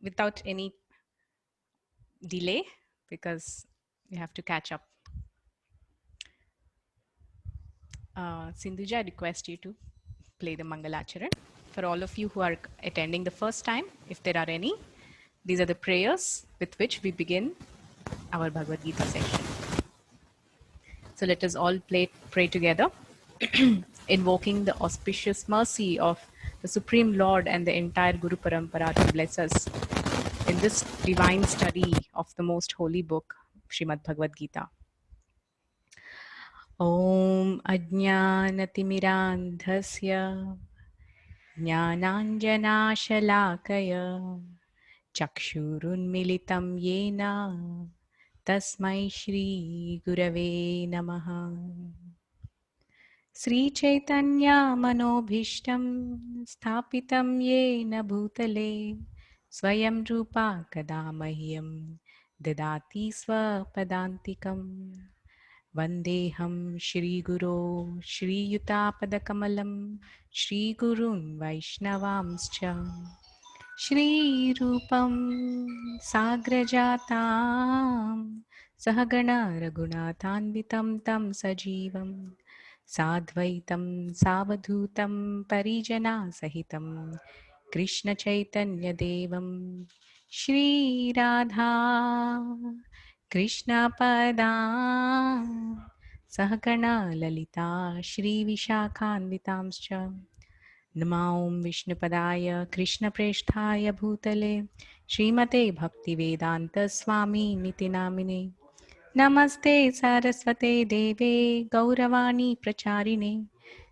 without any delay, because you have to catch up. Sindhuja, I request you to play the Mangalacharan. For all of you who are attending the first time, if there are any, these are the prayers with which we begin our Bhagavad Gita session. So let us all pray together, invoking the auspicious mercy of the Supreme Lord and the entire Guru Parampara to bless us in this divine study of the most holy book, Srimad Bhagavad Gita. Om Ajnanatimirandhasya Jnananjanashalakaya Chakshurunmilitam Yena Tasmai Shri Gurave Namaha. Sri Chaitanya Manobhishtam Sthapitam Yena Bhutale Swayam Rupa Kadamahyam Dadati Swapadantikam Vandeham Shri Guru Shri Yutapadakamalam Shri Gurun Vaishnavamscha Shri Rupam Sagrajatam Sahagana Raghunathanvitam Tam Sajivam Sadvaitam Savadhutam Parijana Sahitam Krishna Chaitanya Devam Shri Radha Krishna Pada Sahagana Lalita Shri Vishakhanvitamscha Namaum Vishnupadaya Krishna Preshthaya Bhutale Srimate Bhaktivedanta Swami Niti Namine Namaste Saraswate Deve Gauravani Pracharine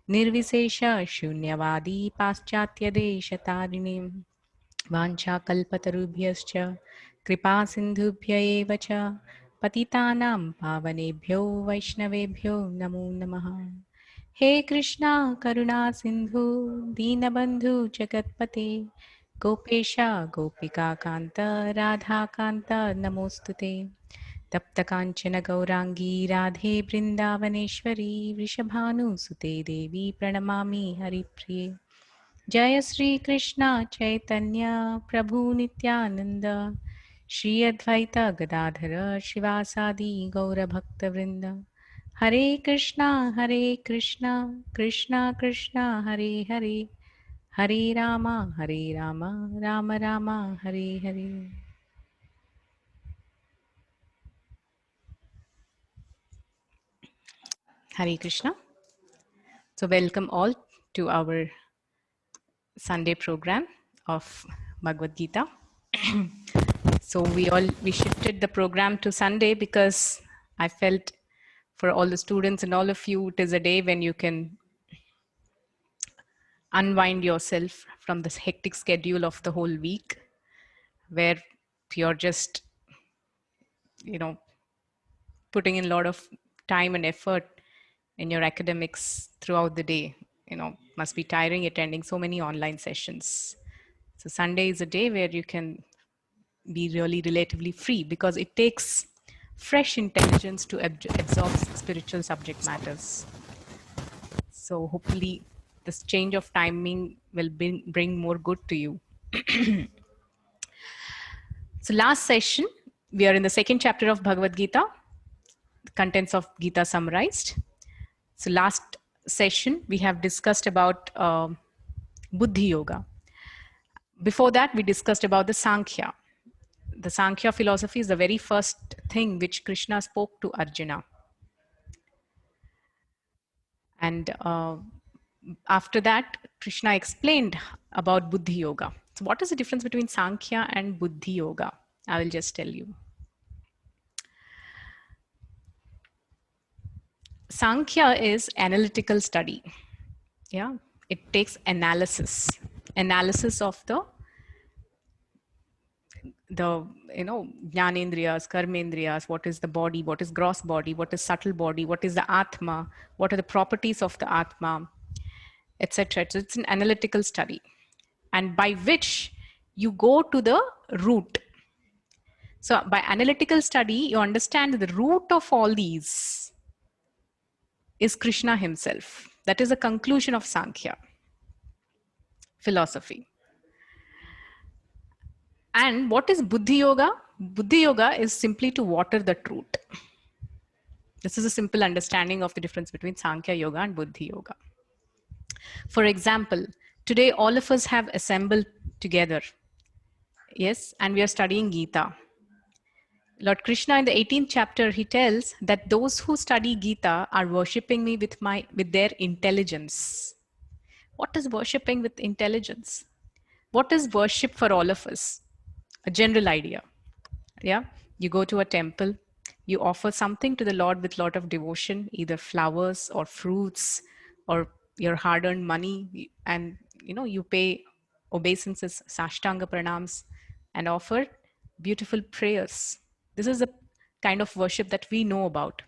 Nirvisesha Shunyavadi Paschatya Deshatarine Vancha Kalpatarubhyascha Kripa Sindhubhya eva cha Patitanam Pavanebhyo Vaishnavebhyo Namo Namaha. He Krishna Karuna Sindhu Dinabandhu Jagatpate Gopesha Gopika Kanta Radha Kanta Namostute Tapta Kanchana Gaurangi Radhe Brindavaneshwari Vrishabhanu Sute Devi Pranamami Haripriye Jaya Sri Krishna Chaitanya Prabhu Nityananda Shri Advaita Gadadhara Shivasadi Gaura Bhakta Vrinda Hare Krishna Krishna Krishna Hare Hare Hare Rama Rama Rama Hare Hare. Hare Krishna. So welcome all to our Sunday program of Bhagavad Gita. So we shifted the program to Sunday because I felt for all the students and all of you, it is a day when you can unwind yourself from this hectic schedule of the whole week, where you're just, putting in a lot of time and effort in your academics throughout the day. Must be tiring attending so many online sessions. So Sunday is a day where you can be really relatively free because it takes fresh intelligence to absorb spiritual subject matters. So hopefully this change of timing will bring more good to you. So last session, we are in the second chapter of Bhagavad Gita, the contents of Gita summarized. So last session, we have discussed about Buddhi Yoga. Before that, we discussed about the Sankhya. The Sankhya philosophy is the very first thing which Krishna spoke to Arjuna. And after that, Krishna explained about Buddhi Yoga. So what is the difference between Sankhya and Buddhi Yoga? I will just tell you. Sankhya is analytical study. Yeah, it takes analysis of the jnanendriyas, karmendriyas, what is the body, what is gross body, what is subtle body, what is the atma, what are the properties of the atma, etc. So it's an analytical study, and by which you go to the root. So by analytical study, you understand the root of all these is Krishna himself. That is the conclusion of Sankhya philosophy. And what is Buddhi Yoga? Buddhi Yoga is simply to water the truth. This is a simple understanding of the difference between Sankhya Yoga and Buddhi Yoga. For example, today all of us have assembled together. Yes, and we are studying Gita. Lord Krishna in the 18th chapter, he tells that those who study Gita are worshipping me with their intelligence. What is worshipping with intelligence? What is worship for all of us? A general idea. Yeah, you go to a temple, you offer something to the Lord with lot of devotion, either flowers or fruits or your hard-earned money, and you pay obeisances, sashtanga pranams, and offer beautiful prayers. This is the kind of worship that we know about,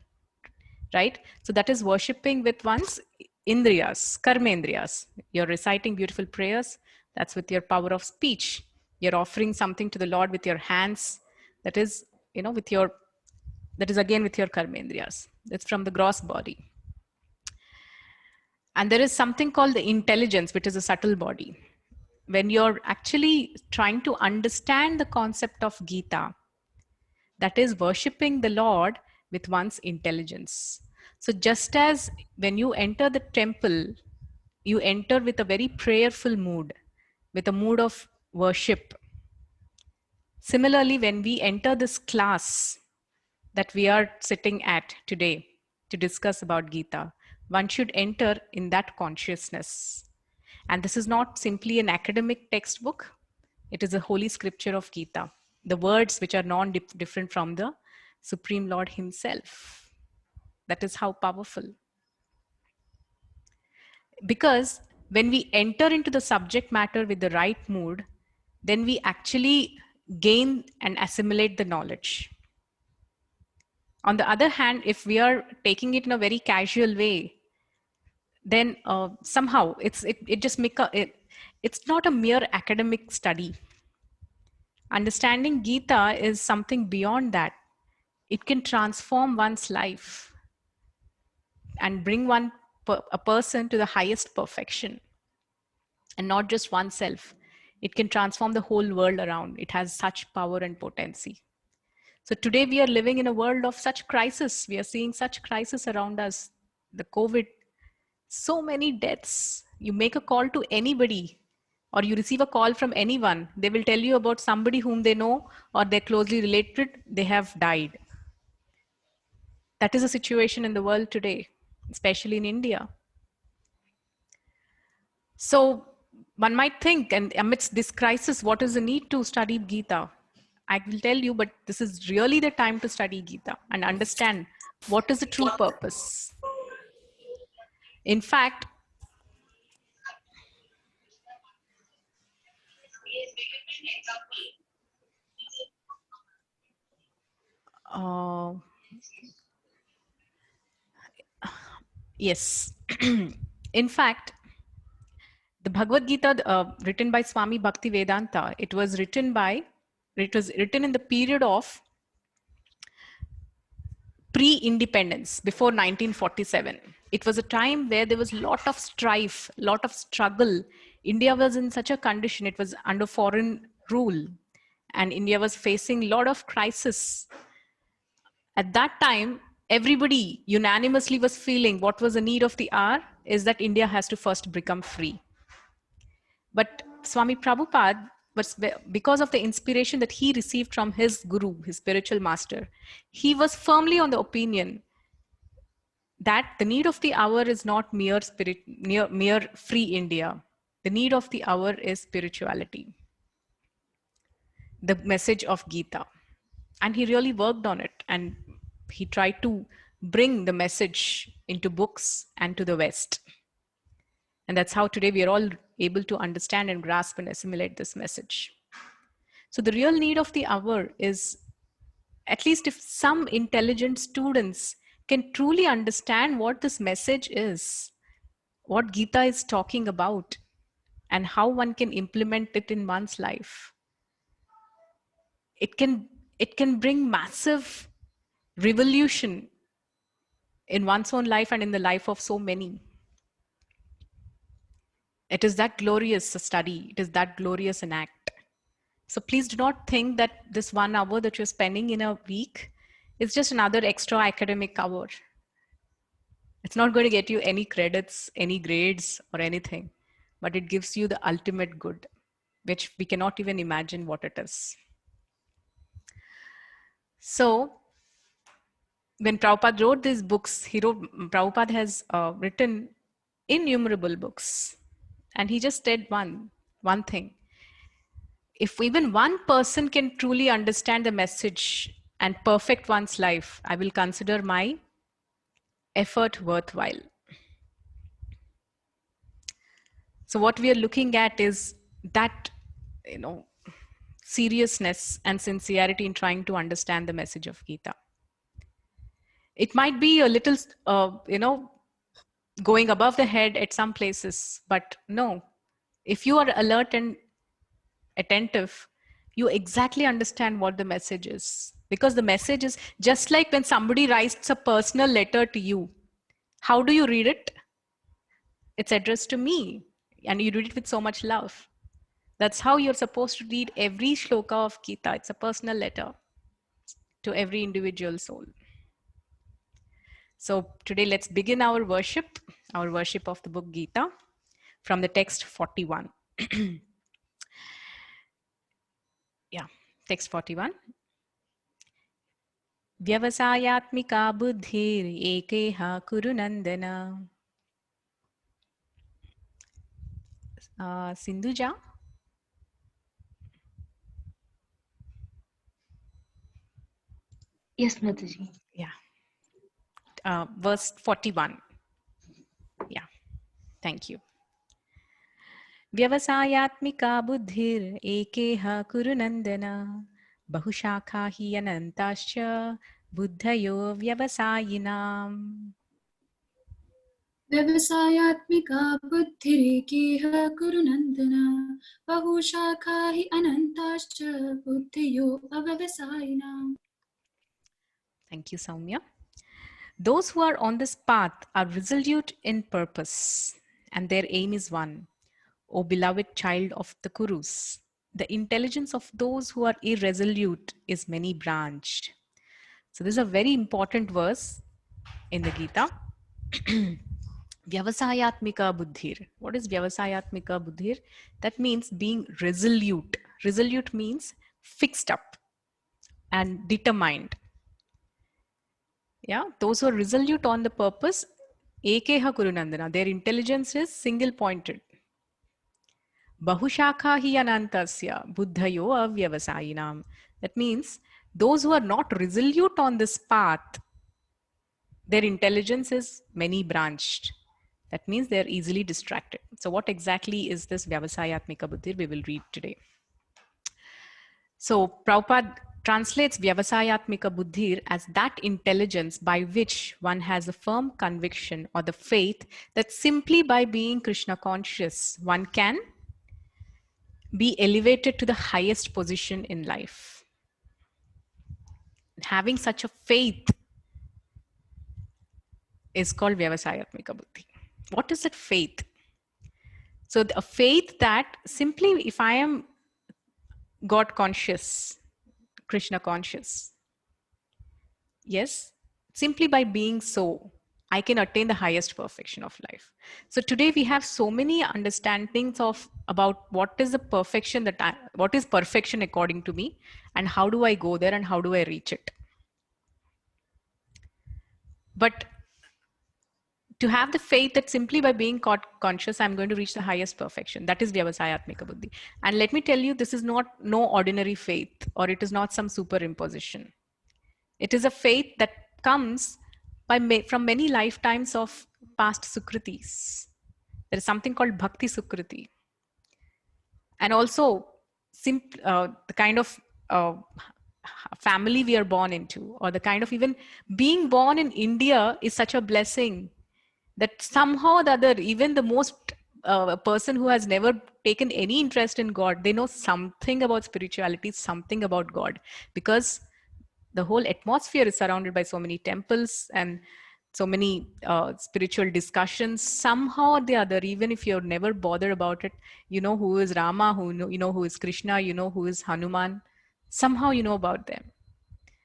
right? So that is worshipping with one's indriyas, karmendriyas. You're reciting beautiful prayers. That's with your power of speech. You're offering something to the Lord with your hands. That is, that is again with your karmendriyas. It's from the gross body. And there is something called the intelligence, which is a subtle body. When you're actually trying to understand the concept of Gita, that is worshipping the Lord with one's intelligence. So, just as when you enter the temple, you enter with a very prayerful mood, with a mood of worship. Similarly, when we enter this class that we are sitting at today to discuss about Gita, one should enter in that consciousness. And this is not simply an academic textbook, it is a holy scripture of Gita, the words which are non-different from the Supreme Lord Himself. That is how powerful. Because when we enter into the subject matter with the right mood, then we actually gain and assimilate the knowledge. On the other hand, if we are taking it in a very casual way, then somehow it just it's not a mere academic study. Understanding Gita is something beyond that. It can transform one's life and bring a person to the highest perfection, and not just oneself. It can transform the whole world around. It has such power and potency. So today we are living in a world of such crisis. We are seeing such crisis around us. The COVID, so many deaths. You make a call to anybody or you receive a call from anyone, they will tell you about somebody whom they know or they're closely related, they have died. That is a situation in the world today, especially in India. So one might think, and amidst this crisis, what is the need to study Gita? I will tell you, but this is really the time to study Gita and understand what is the true purpose. In fact, yes, in fact, the Bhagavad Gita, written by Swami Bhakti Vedanta, it was written in the period of pre-independence, before 1947. It was a time where there was a lot of strife, a lot of struggle. India was in such a condition, it was under foreign rule, and India was facing a lot of crisis. At that time, everybody unanimously was feeling what was the need of the hour is that India has to first become free. But Swami Prabhupada was, because of the inspiration that he received from his guru, his spiritual master, he was firmly on the opinion that the need of the hour is not mere free India. The need of the hour is spirituality, the message of Gita. And he really worked on it, and he tried to bring the message into books and to the West. And that's how today we are all able to understand and grasp and assimilate this message. So the real need of the hour is, at least if some intelligent students can truly understand what this message is, what Gita is talking about, and how one can implement it in one's life, it can bring massive revolution in one's own life and in the life of so many. It is that glorious a study. It is that glorious an act. So please do not think that this 1 hour that you're spending in a week is just another extra academic hour. It's not going to get you any credits, any grades, or anything, but it gives you the ultimate good, which we cannot even imagine what it is. So when Prabhupada wrote these books, Prabhupada has written innumerable books. And he just said one thing. If even one person can truly understand the message and perfect one's life, I will consider my effort worthwhile. So what we are looking at is that, seriousness and sincerity in trying to understand the message of Gita. It might be a little, going above the head at some places, but no, if you are alert and attentive, you exactly understand what the message is. Because the message is just like when somebody writes a personal letter to you. How do you read it? It's addressed to me, and you read it with so much love. That's how you're supposed to read every shloka of Gita. It's a personal letter to every individual soul. So today let's begin our worship of the book Gita from the text 41. Yeah, text 41. Vyavasayatmika buddhir ekeha kurunandana. Sindhuja? Yes, Mataji. Yeah. Verse 41. Yeah, thank you. Vyavasayatmika buddhir ekeha kurunandana. Bahushakha hi anantascha buddhayo vyavasayinam. व्यवसायात्मिका बुद्धिरेकेह कुरुनन्दना बहुशाखा हि अनन्ताश्च बुद्धियो अव्यवसायिनाम्. Thank you, Soumya. Those who are on this path are resolute in purpose, and their aim is one. O beloved child of the Kurus, the intelligence of those who are irresolute is many branched. So this is a very important verse in the Gita. Vyavasayatmika buddhir. What is Vyavasayatmika buddhir? That means being resolute. Resolute means fixed up and determined. Yeah, those who are resolute on the purpose, Ekeha Kurunandana, their intelligence is single pointed. Bahushakha hi anantasya buddhayo avyavasayinam. That means those who are not resolute on this path, their intelligence is many branched. That means they're easily distracted. So what exactly is this Vyavasayatmika Buddhir? We will read today. So Prabhupada translates Vyavasayatmika Buddhir as that intelligence by which one has a firm conviction or the faith that simply by being Krishna conscious, one can be elevated to the highest position in life. Having such a faith is called Vyavasayatmika Buddhi. What is that faith? So a faith that simply if I am God conscious, Krishna conscious, yes, simply by being so, I can attain the highest perfection of life. So today we have so many understandings about what is the perfection what is perfection according to me, and how do I go there and how do I reach it. But to have the faith that simply by being conscious, I'm going to reach the highest perfection. That is Vyavasayatmika Buddhi. And let me tell you, this is not no ordinary faith, or it is not some superimposition. It is a faith that comes from many lifetimes of past Sukritis. There is something called Bhakti Sukriti. And also, the kind of family we are born into, or the kind of even being born in India is such a blessing that somehow or the other, even the most person who has never taken any interest in God, they know something about spirituality, something about God, because the whole atmosphere is surrounded by so many temples, and so many spiritual discussions. Somehow or the other, even if you're never bothered about it, you know who is Rama, you know who is Krishna, you know who is Hanuman. Somehow you know about them.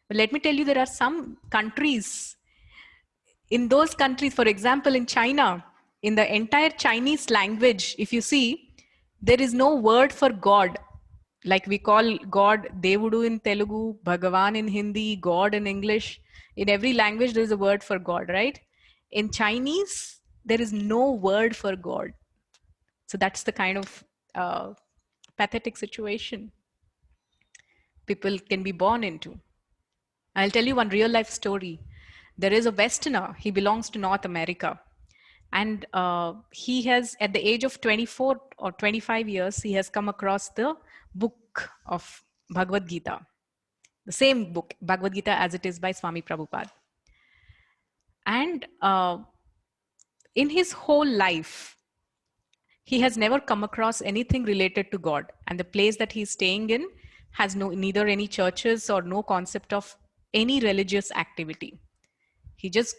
But let me tell you, there are some countries, in those countries, for example, in China, in the entire Chinese language, if you see, there is no word for God. Like we call God Devudu in Telugu, Bhagavan in Hindi, God in English. In every language, there is a word for God, right? In Chinese, there is no word for God. So that's the kind of pathetic situation people can be born into. I'll tell you one real life story. There is a Westerner, he belongs to North America. And he has, at the age of 24 or 25 years, he has come across the book of Bhagavad Gita, the same book, Bhagavad Gita as it is by Swami Prabhupada. And in his whole life, he has never come across anything related to God. And the place that he's staying in has neither any churches or no concept of any religious activity. He just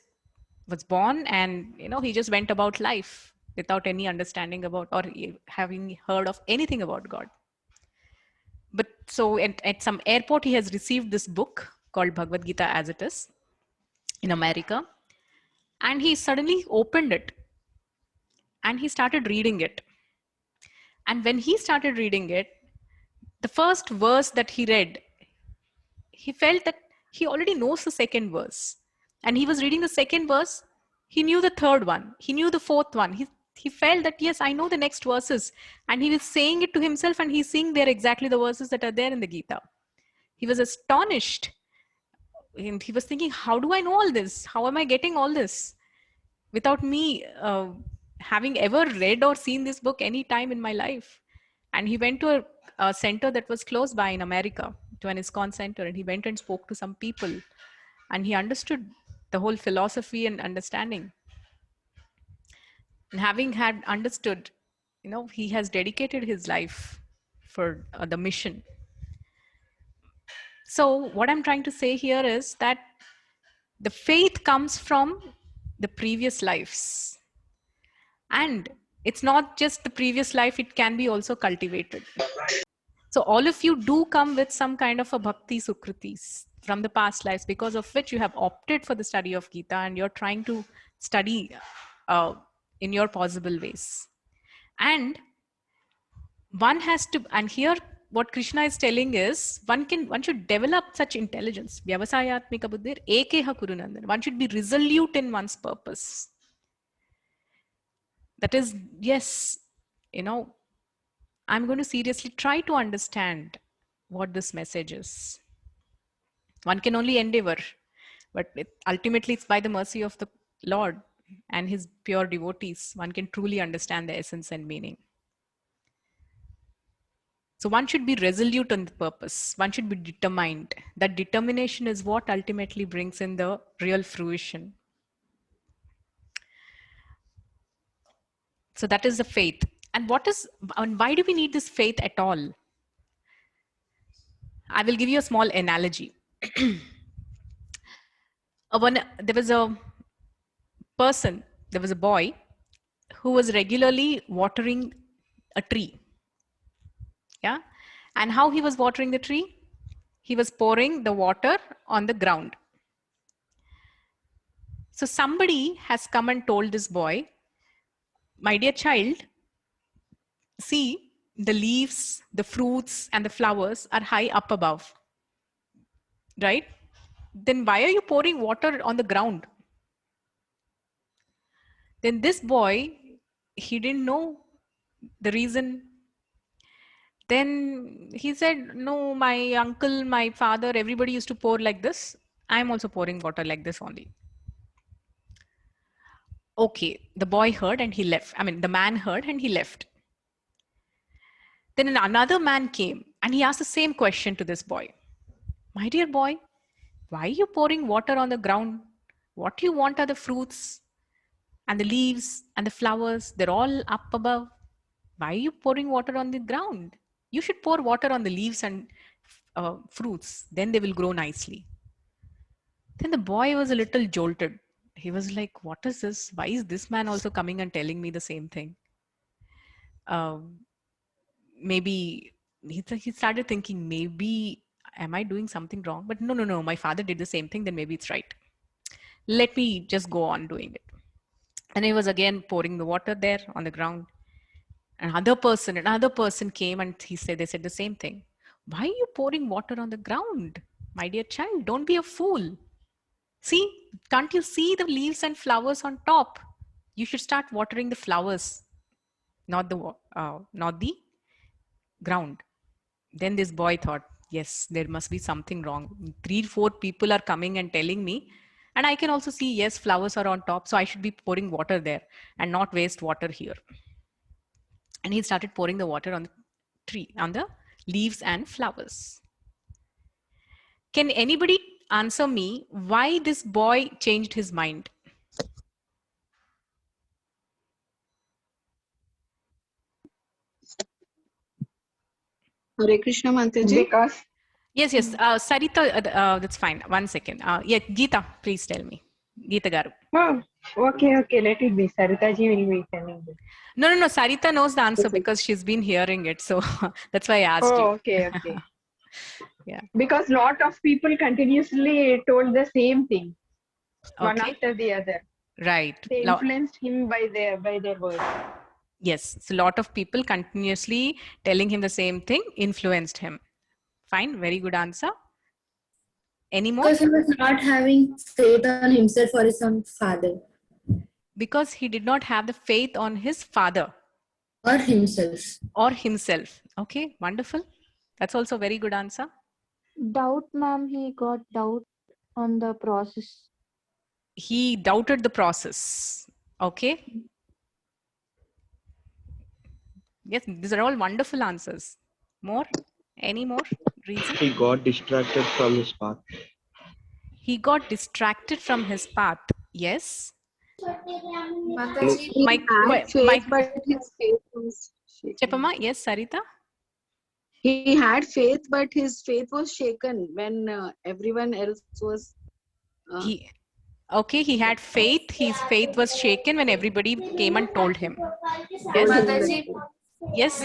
was born and he just went about life without any understanding about or having heard of anything about God. But so at some airport, he has received this book called Bhagavad Gita as it is in America. And he suddenly opened it and he started reading it. And when he started reading it, the first verse that he read, he felt that he already knows the second verse. And he was reading the second verse. He knew the third one. He knew the fourth one. He felt that, yes, I know the next verses. And he was saying it to himself and he's seeing there exactly the verses that are there in the Gita. He was astonished. And he was thinking, how do I know all this? How am I getting all this? Without me having ever read or seen this book any time in my life. And he went to a center that was close by in America, to an ISKCON center, and he went and spoke to some people. And he understood the whole philosophy and understanding. And having had understood, he has dedicated his life for the mission. So what I'm trying to say here is that the faith comes from the previous lives. And it's not just the previous life, it can be also cultivated. So all of you do come with some kind of a bhakti sukritis from the past lives, because of which you have opted for the study of Gita and you're trying to study in your possible ways. And one has to, and here what Krishna is telling is one should develop such intelligence. Vyavasayatmika buddhir ekeha kurunandan. One should be resolute in one's purpose. That is, yes, I'm going to seriously try to understand what this message is. One can only endeavor, but ultimately it's by the mercy of the Lord and his pure devotees one can truly understand the essence and meaning. So one should be resolute on the purpose. One should be determined. That determination is what ultimately brings in the real fruition. So that is the faith. And why do we need this faith at all? I will give you a small analogy. There was a person, there was a boy who was regularly watering a tree. Yeah. And how he was watering the tree? He was pouring the water on the ground. So somebody has come and told this boy, my dear child, see, the leaves, the fruits, and the flowers are high up above. Right? Then why are you pouring water on the ground? Then this boy, he didn't know the reason. Then he said, no, my uncle, my father, everybody used to pour like this. I'm also pouring water like this only. Okay, the boy heard and he left. I mean, the man heard and he left. Then another man came and he asked the same question to this boy. My dear boy, why are you pouring water on the ground? What you want are the fruits and the leaves and the flowers. They're all up above. Why are you pouring water on the ground? You should pour water on the leaves and fruits. Then they will grow nicely. Then the boy was a little jolted. he was like, what is this? Why is this man also coming and telling me the same thing? Maybe he started thinking, maybe am I doing something wrong? But no, my father did the same thing, then maybe it's right. Let me just go on doing it. And he was again pouring the water there on the ground. Another person came and they said the same thing. Why are you pouring water on the ground? My dear child, don't be a fool. See, can't you see the leaves and flowers on top? You should start watering the flowers, not the ground. Then this boy thought, yes, there must be something wrong. 3, 4 people are coming and telling me, and I can also see, yes, flowers are on top, so I should be pouring water there and not waste water here. And he started pouring the water on the tree, on the leaves and flowers. Can anybody answer me why this boy changed his mind? Hare Krishna Mataji. Because Yes, Sarita, that's fine. 1 second. Yeah, Geeta, please tell me. Geeta Garu. okay, let it be. Saritaji will be telling this. No, Sarita knows the answer because she's been hearing it. So that's why I asked you. Okay. Yeah. Because lot of people continuously told the same thing, one Okay. after the other. Right. They influenced him by their words. Yes. So a lot of people continuously telling him the same thing influenced him. Fine. Very good answer. Any more? Because he was not having faith on himself or his own father. Because he did not have the faith on his father. Or himself. Or himself. Okay. Wonderful. That's also a very good answer. Doubt, ma'am. He got doubt on the process. He doubted the process. Okay. Yes, these are all wonderful answers. More? Any more reason? He got distracted from his path. He got distracted from his path. Yes. Mataji, He had faith, but his faith was shaken. Chepama, yes, Sarita? He had faith, but his faith was shaken when everyone else was. He had faith. His faith was shaken when everybody came and told him. Yes. Mataji, Yes.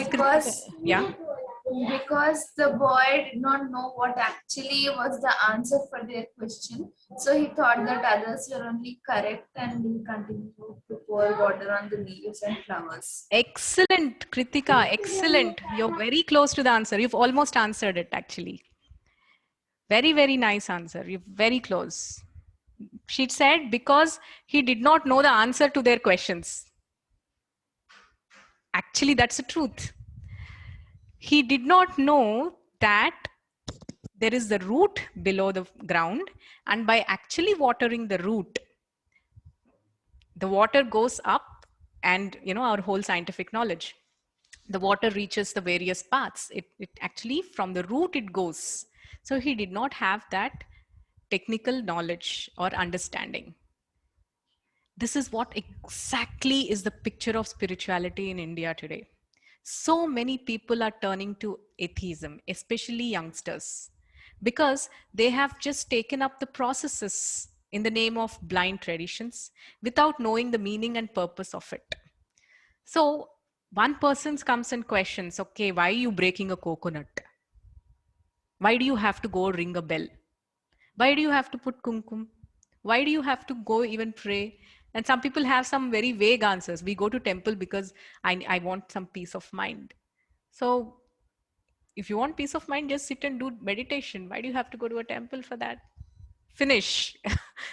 because the boy did not know what actually was the answer for their question, so he thought that others were only correct, and he continued to pour water on the leaves and flowers. Excellent, Kritika. Excellent. You're very close to the answer. You've almost answered it, actually. Very, very nice answer. You're very close. She said because he did not know the answer to their questions. Actually, that's the truth. He did not know that there is the root below the ground, and by actually watering the root, the water goes up, and our whole scientific knowledge, the water reaches the various paths. It actually from the root it goes. So he did not have that technical knowledge or understanding. This is what exactly is the picture of spirituality in India today. So many people are turning to atheism, especially youngsters, because they have just taken up the processes in the name of blind traditions without knowing the meaning and purpose of it. So one person comes and questions, okay, why are you breaking a coconut? Why do you have to go ring a bell? Why do you have to put kumkum? Why do you have to go even pray? And some people have some very vague answers. We go to temple because I want some peace of mind. So if you want peace of mind, just sit and do meditation. Why do you have to go to a temple for that? Finish.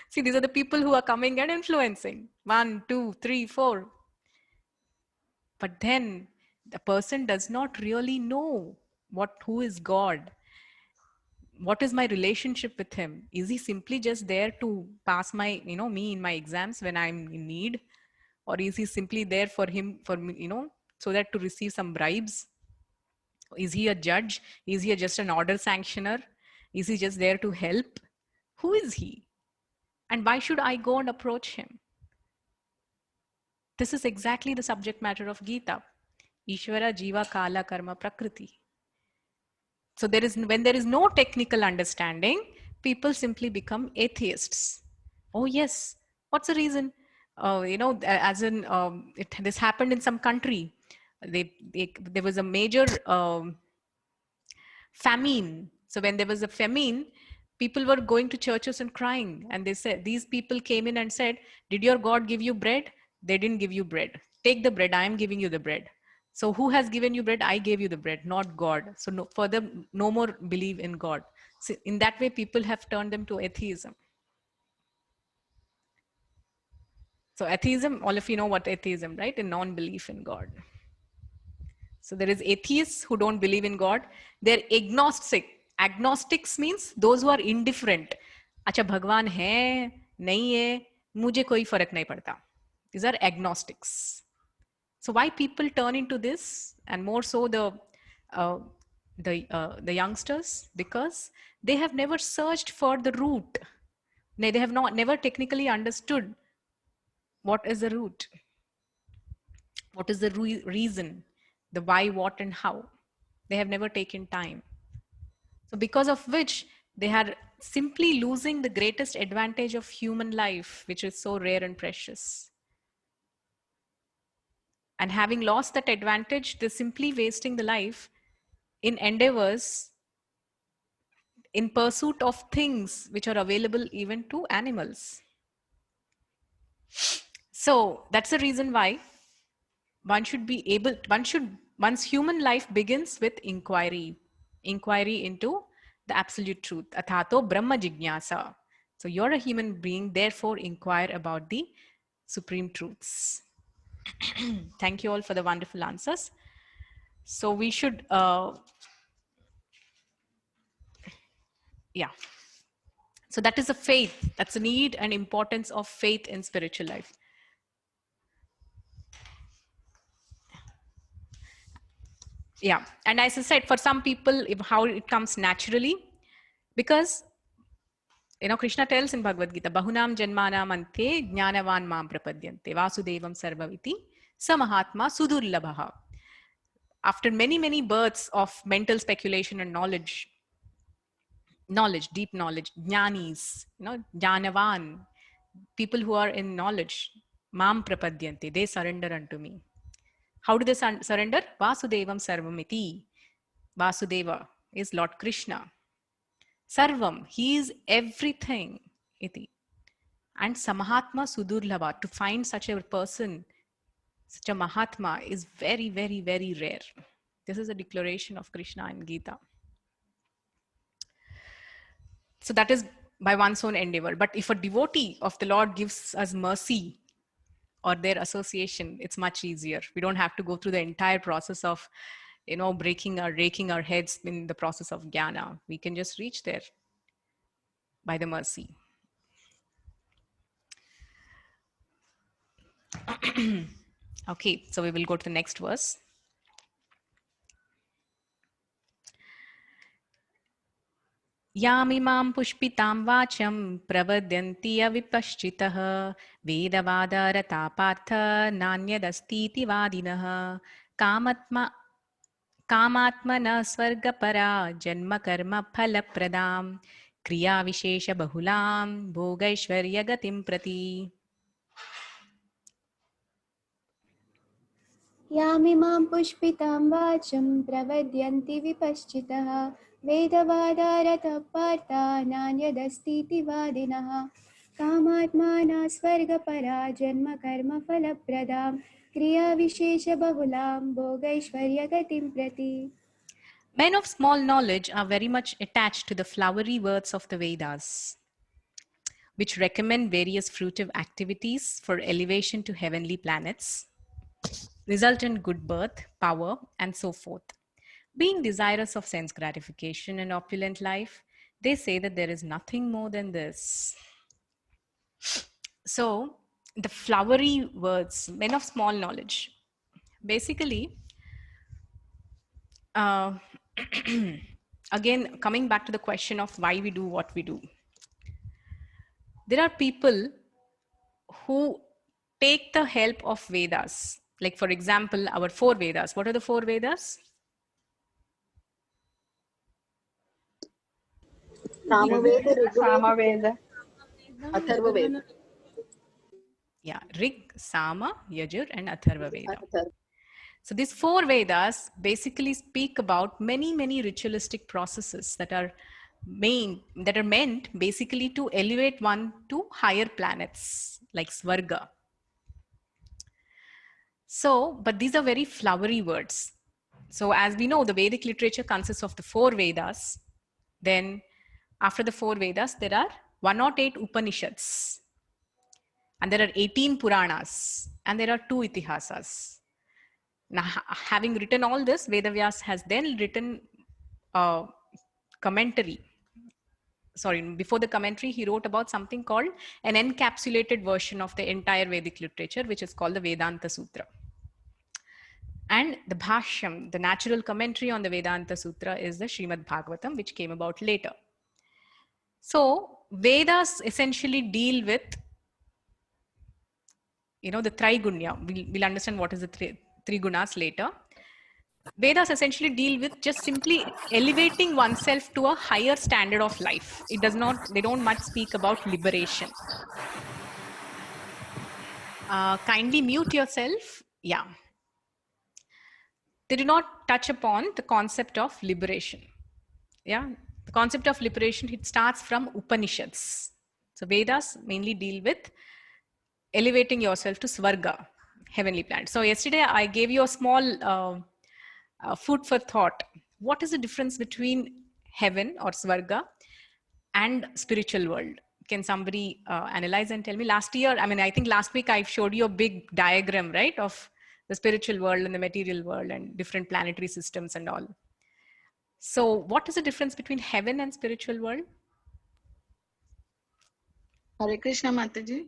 See, these are the people who are coming and influencing. 1, 2, 3, 4. But then the person does not really know who is God. What is my relationship with him? Is he simply just there to pass me in my exams when I'm in need? Or is he simply there for me, so that to receive some bribes? Is he a judge? Is he just an order sanctioner? Is he just there to help? Who is he? And why should I go and approach him? This is exactly the subject matter of Gita. Ishvara, Jiva, Kala, Karma, Prakriti. So when there is no technical understanding, people simply become atheists. Oh yes, What's the reason? As in, this happened in some country. There was a major famine. So when there was a famine, people were going to churches and crying. And they said, these people came in and said, did your God give you bread? They didn't give you bread. Take the bread. I am giving you the bread. So who has given you bread? I gave you the bread, not God. So no, further, no more believe in God. So in that way, people have turned them to atheism. So atheism, all of you know what atheism, right? A non-belief in God. So there is atheists who don't believe in God. They're agnostic. Agnostics means those who are indifferent. अच्छा भगवान है नहीं है मुझे कोई फर्क नहीं पड़ता. These are agnostics. So why people turn into this, and more so the youngsters, because they have never searched for the root. They have never technically understood what is the root, what is the reason, the why, what, and how. They have never taken time. So because of which they are simply losing the greatest advantage of human life, which is so rare and precious. And having lost that advantage, they're simply wasting the life in endeavors in pursuit of things which are available even to animals. So that's the reason why one should be able, one's human life begins with inquiry into the absolute truth. Athato Brahma Jignasa. So you're a human being, therefore inquire about the supreme truths. Thank you all for the wonderful answers. So we should, yeah. So that is a faith. That's a need and importance of faith in spiritual life. Yeah, and as I said, for some people, how it comes naturally, because Krishna tells in Bhagavad Gita, Bahunam Janmanam Ante Jnanavan Mam Prapadyante Vasudevam Sarvaviti Samahatma Sudurlabhaha. After many, many births of mental speculation and knowledge, deep knowledge, jnanis, Jnanavan, people who are in knowledge, Mam Prapadyante, they surrender unto me. How do they surrender? Vasudevam Sarvamiti. Vasudeva is Lord Krishna. Sarvam, he is everything. Iti. And Samahatma Sudurlabha, to find such a person, such a Mahatma, is very, very, very rare. This is a declaration of Krishna in Gita. So that is by one's own endeavor. But if a devotee of the Lord gives us mercy or their association, it's much easier. We don't have to go through the entire process of, raking our heads in the process of jnana. We can just reach there by the mercy. Okay, so we will go to the next verse. यामिमां पुष्पितां वाचं प्रवदन्ति अविपश्चितः वेदवादरता पार्थ नान्यदस्तीति वादिनः कामात्मनः स्वर्गपरा जन्मकर्म फलप्रदां क्रियाविशेषबहुलां भोगैश्वर्यगतिं प्रति. यामिमां पुष्पितां वाचं प्रवदन्ति विपश्चितः वेदवादारतः पार्था नान्यदस्तीति वादिनः कामात्माना स्वर्गपरा जन्मकर्मफलप्रदां क्रियाविशेषबहुलां भोगैश्वर्यगतिं प्रति. Men of small knowledge are very much attached to the flowery words of the Vedas, which recommend various fruitive activities for elevation to heavenly planets, result in good birth, power, and so forth. Being desirous of sense gratification and opulent life, they say that there is nothing more than this. So, the flowery words, men of small knowledge, basically, again, coming back to the question of why we do what we do. There are people who take the help of Vedas. Like, for example, our 4 Vedas. What are the 4 Vedas? Samaveda, Samaveda. Atharvaveda. Yeah, Rig, Sama, Yajur, and Atharva Veda. So these 4 Vedas basically speak about many ritualistic processes that are meant basically to elevate one to higher planets like Svarga. So, but these are very flowery words. So as we know, the Vedic literature consists of the 4 Vedas. Then after the 4 Vedas, there are 108 Upanishads. And there are 18 Puranas. And there are 2 Itihasas. Now, having written all this, Vedavyas has then written a commentary. Sorry, before the commentary, he wrote about something called an encapsulated version of the entire Vedic literature, which is called the Vedanta Sutra. And the Bhashyam, the natural commentary on the Vedanta Sutra, is the Srimad Bhagavatam, which came about later. So, Vedas essentially deal with, the Trigunya. We'll understand what is the three gunas later. Vedas essentially deal with just simply elevating oneself to a higher standard of life. They don't much speak about liberation. Kindly mute yourself. Yeah. They do not touch upon the concept of liberation. Yeah. The concept of liberation, it starts from Upanishads. So Vedas mainly deal with elevating yourself to Svarga, heavenly planet. So yesterday I gave you a small food for thought. What is the difference between heaven or Svarga and spiritual world? Can somebody analyze and tell me? I think last week I showed you a big diagram, right, of the spiritual world and the material world and different planetary systems and all. So what is the difference between heaven and spiritual world? Hare Krishna Mataji.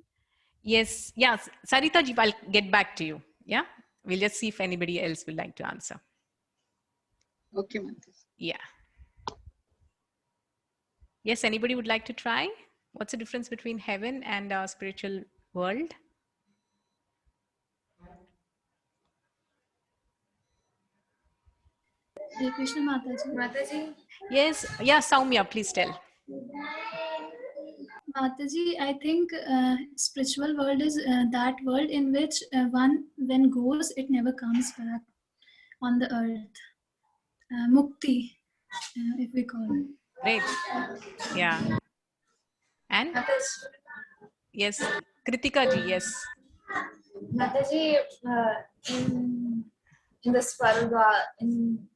Yes. Sarita ji, I'll get back to you. Yeah. We'll just see if anybody else would like to answer. Okay, Mataji. Yeah. Yes, anybody would like to try? What's the difference between heaven and our spiritual world? Hare Krishna Mataji. Mataji, Yes. Yeah, Saumya, please tell. Mataji, I think spiritual world is that world in which one, when goes, it never comes back on the earth. Mukti, if we call it. Great. Yeah. And Mataji, yes, Kritika ji, yes. Mataji, in the Svarga, in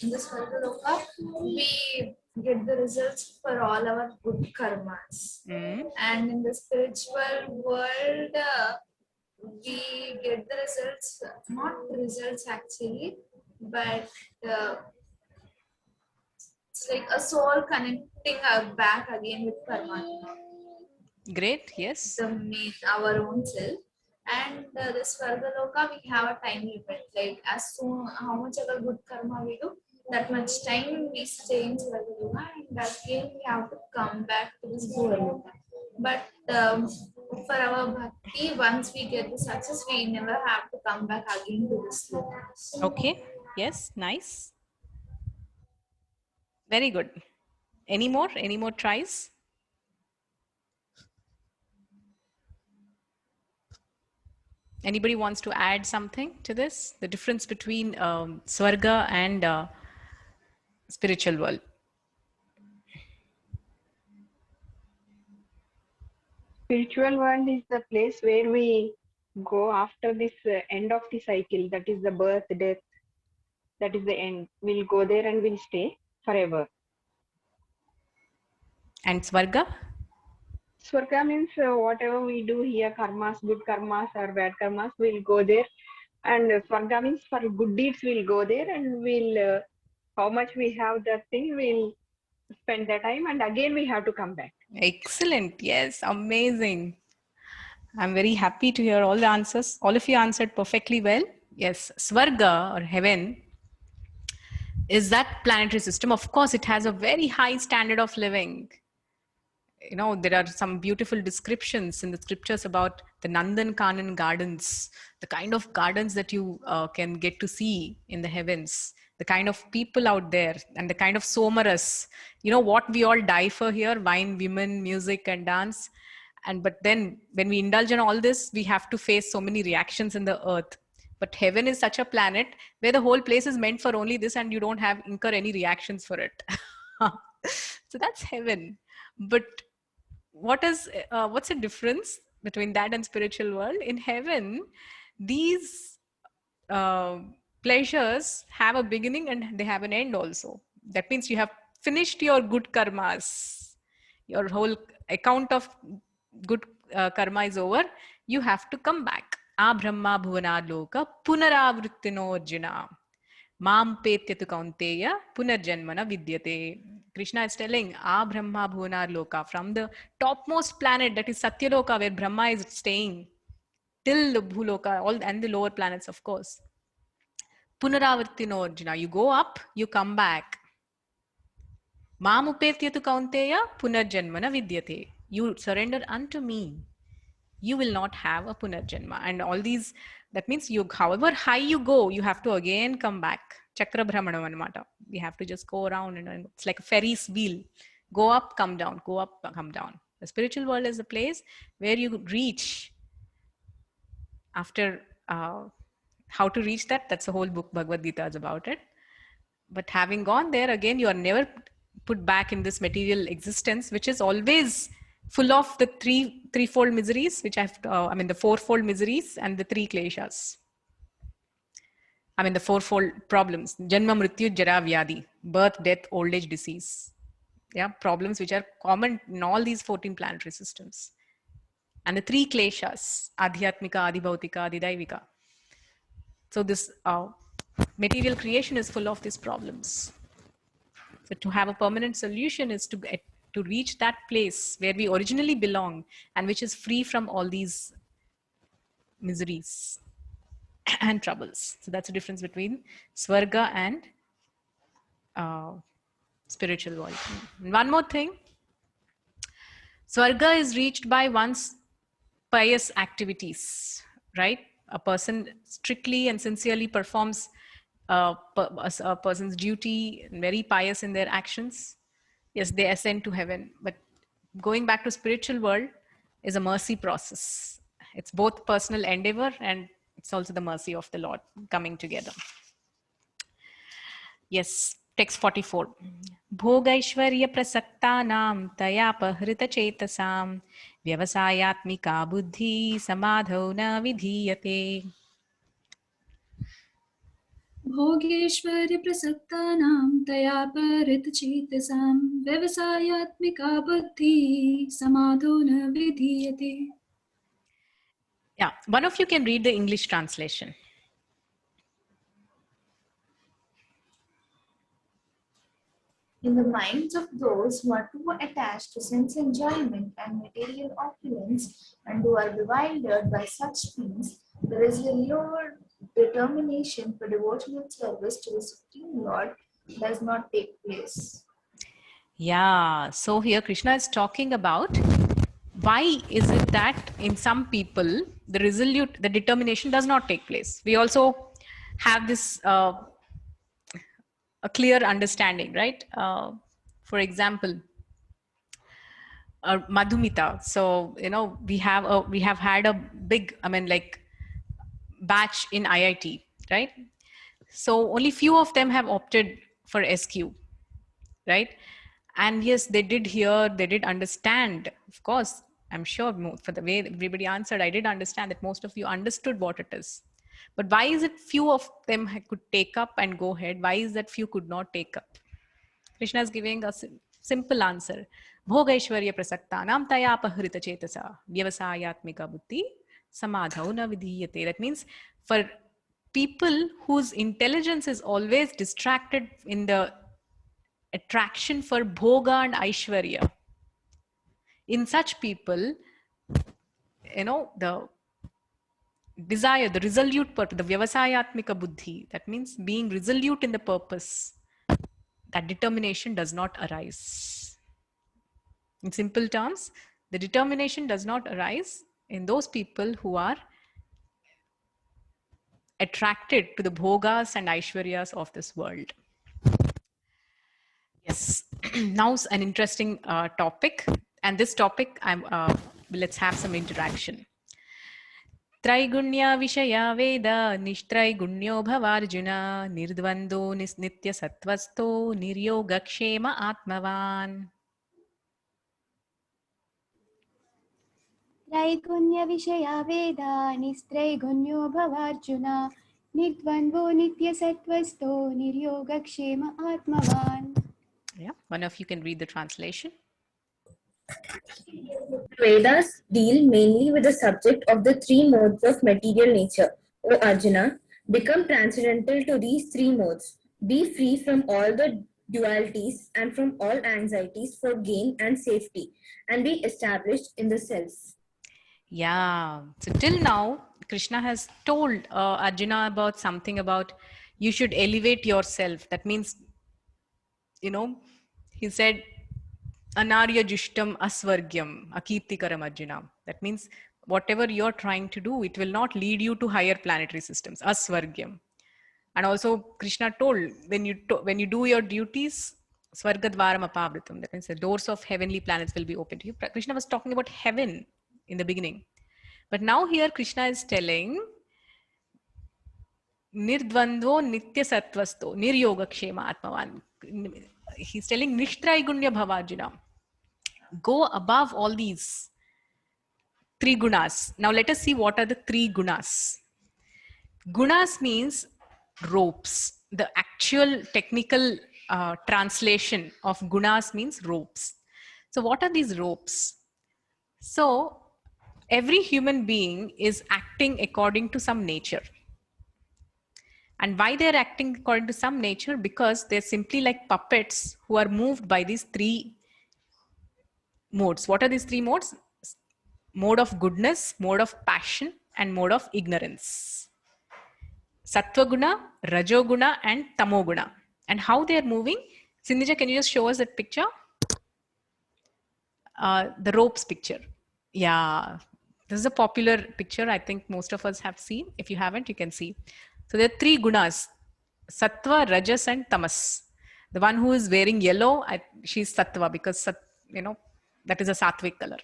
the Svarga Loka, we get the results for all our good karmas. And in the spiritual world, we get the results, not results actually, but it's like a soul connecting back again with Paramatma, Great. Yes. our own self. And the Svarga Loka, we have a time limit. Like as soon how much ever good karma we do, that much time we stay in Svarga Loka, and again we have to come back to this Bhura Loka. But for our bhakti, once we get the success, we never have to come back again to this loka. Okay. Yes. Nice. Very good. Any more? Any more tries? Anybody wants to add something to this? The difference between Swarga and spiritual world. Spiritual world is the place where we go after this end of the cycle. That is the birth, death. That is the end. We'll go there and we'll stay forever. And Swarga? Swarga means whatever we do here, karmas, good karmas or bad karmas, we'll go there. And Swarga means for good deeds, we'll go there and we'll, how much we have that thing, we'll spend the time and again we have to come back. Excellent. Yes. Amazing. I'm very happy to hear all the answers. All of you answered perfectly well. Yes. Swarga or heaven is that planetary system. Of course, it has a very high standard of living. You know, there are some beautiful descriptions in the scriptures about the Nandan Kanan gardens, the kind of gardens that you can get to see in the heavens, the kind of people out there, and the kind of somaras, you know, what we all die for here, wine, women, music, and dance. And but then when we indulge in all this, we have to face so many reactions in the earth. But heaven is such a planet where the whole place is meant for only this, and you don't have incur any reactions for it. So that's heaven. But what's the difference between that and spiritual world? In heaven, these uh, pleasures have a beginning and they have an end also. That means you have finished your good karmas. Your whole account of good karma is over. You have to come back. A brahma bhuvana loka punaravrittino arjuna. Mam petyatu kaunteya punarjanmana vidyate. Krishna is telling, A brahma bhuvana loka, from the topmost planet, that is Satyaloka, where Brahma is staying, till the Bhuloka, all and the lower planets, of course. Punaravartino Arjuna, you go up, you come back. Mam upetyatu kaunteya punarjanmana vidyate. You surrender unto me, you will not have a punarjanma. And all these, that means you, however high you go, you have to again come back. Chakra brahmanam anamata. We have to just go around, and it's like a Ferris wheel. Go up, come down, go up, come down. The spiritual world is the place where you reach. After how to reach that, that's the whole book Bhagavad Gita is about it. But having gone there, again, you are never put back in this material existence, which is always full of the threefold miseries, which the fourfold miseries and the three kleshas. The fourfold problems: Janma, Mrityu, Jara, Vyadi, birth, death, old age, disease. Yeah, problems which are common in all these 14 planetary systems. And the three kleshas: Adhyatmika, Adibhautika, Adidaivika. So this material creation is full of these problems. So to have a permanent solution is to reach that place where we originally belong and which is free from all these miseries and troubles. So that's the difference between Swarga and spiritual world. And one more thing, Swarga is reached by one's pious activities, right? A person strictly and sincerely performs a person's duty, very pious in their actions. Yes, they ascend to heaven. But going back to spiritual world is a mercy process. It's both personal endeavor and it's also the mercy of the Lord coming together. Yes, text 44. Bhogaishvarya prasaktanam tayapahrita chetasam vyavasayatmika buddhi samadho na vidhiyate. भोगेश्वर्य प्रसक्तानां तया परितचेतसां व्यवसायात्मिका बुद्धि समाधो न विधीयते. Yeah, one of you can read the English translation. In the minds of those who are too attached to sense enjoyment and material opulence and who are bewildered by such things, there is a lower determination for devotional service to the Supreme Lord does not take place. Yeah, so here Krishna is talking about why is it that in some people the determination does not take place. We also have this a clear understanding, right? For example, Madhumita. So we have had a big, batch in IIT, right? So only few of them have opted for SQ, right? And yes, they did hear, they did understand. Of course, I'm sure for the way everybody answered, I did understand that most of you understood what it is. But why is it few of them could take up and go ahead? Why is that few could not take up? Krishna is giving us a simple answer. Bhogaishvarya prasaktanam taya apahrita chetasa vyavasayatmika buddhi samadhau na vidhiyate. That means for people whose intelligence is always distracted in the attraction for bhoga and aishwarya, in such people, the desire, the resolute purpose, the vyavasayatmika buddhi, that means being resolute in the purpose, that determination does not arise. In simple terms, the determination does not arise in those people who are attracted to the bhogas and aishwaryas of this world. Yes, now an interesting topic. And this topic let's have some interaction. Traigunya Vishaya Veda Nishtraigunya Bhavarjuna Nirdvando Nitya Sattvasto Niryogakshema Atmavan. त्रैगुण्यविषया Veda निस्त्रैगुण्यो भवार्जुन निर्द्वन्द्वो नित्यसत्त्वस्थो निर्योगक्षेम आत्मवान्. Yeah, one of you can read the translation. Vedas deal mainly with the subject of the three modes of material nature. O Arjuna, become transcendental to these three modes. Be free from all the dualities and from all anxieties for gain and safety, and be established in the self. Yeah. So till now, Krishna has told Arjuna about something about you should elevate yourself. That means, he said, Anarya Jushtam Asvargyam Akirtikaram Arjuna. That means whatever you're trying to do, it will not lead you to higher planetary systems. Asvargyam. And also Krishna told, when you do your duties, Svargadvaram Apavritam. That means the doors of heavenly planets will be open to you. Krishna was talking about heaven in the beginning. But now here Krishna is telling Nirdvandvo Nitya Sattvasto Niryogakshema Atmavan. He's telling Nishtraigunya Bhavajuna. Go above all these three gunas. Now let us see what are the three gunas. Gunas means ropes. The actual technical translation of gunas means ropes. So what are these ropes? So every human being is acting according to some nature. And why they're acting according to some nature? Because they're simply like puppets who are moved by these three modes. What are these three modes? Mode of goodness, mode of passion, and mode of ignorance. Sattva guna, Rajo guna, and Tamo guna. And how they are moving? Sindhija, can you just show us that picture? The ropes picture. Yeah, this is a popular picture. I think most of us have seen. If you haven't, you can see. So there are three gunas: Sattva, Rajas, and Tamas. The one who is wearing yellow, she's Sattva because that is a Sattvic color.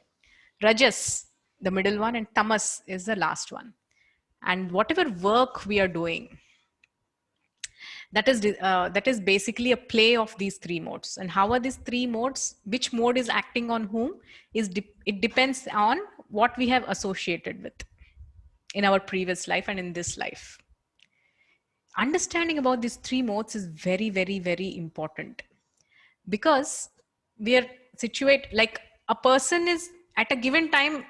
Rajas, the middle one, and Tamas is the last one. And whatever work we are doing, that is basically a play of these three modes. And how are these three modes? Which mode is acting on whom? It depends on what we have associated with in our previous life and in this life. Understanding about these three modes is very, very, very important, because we are situated, like a person is at a given time,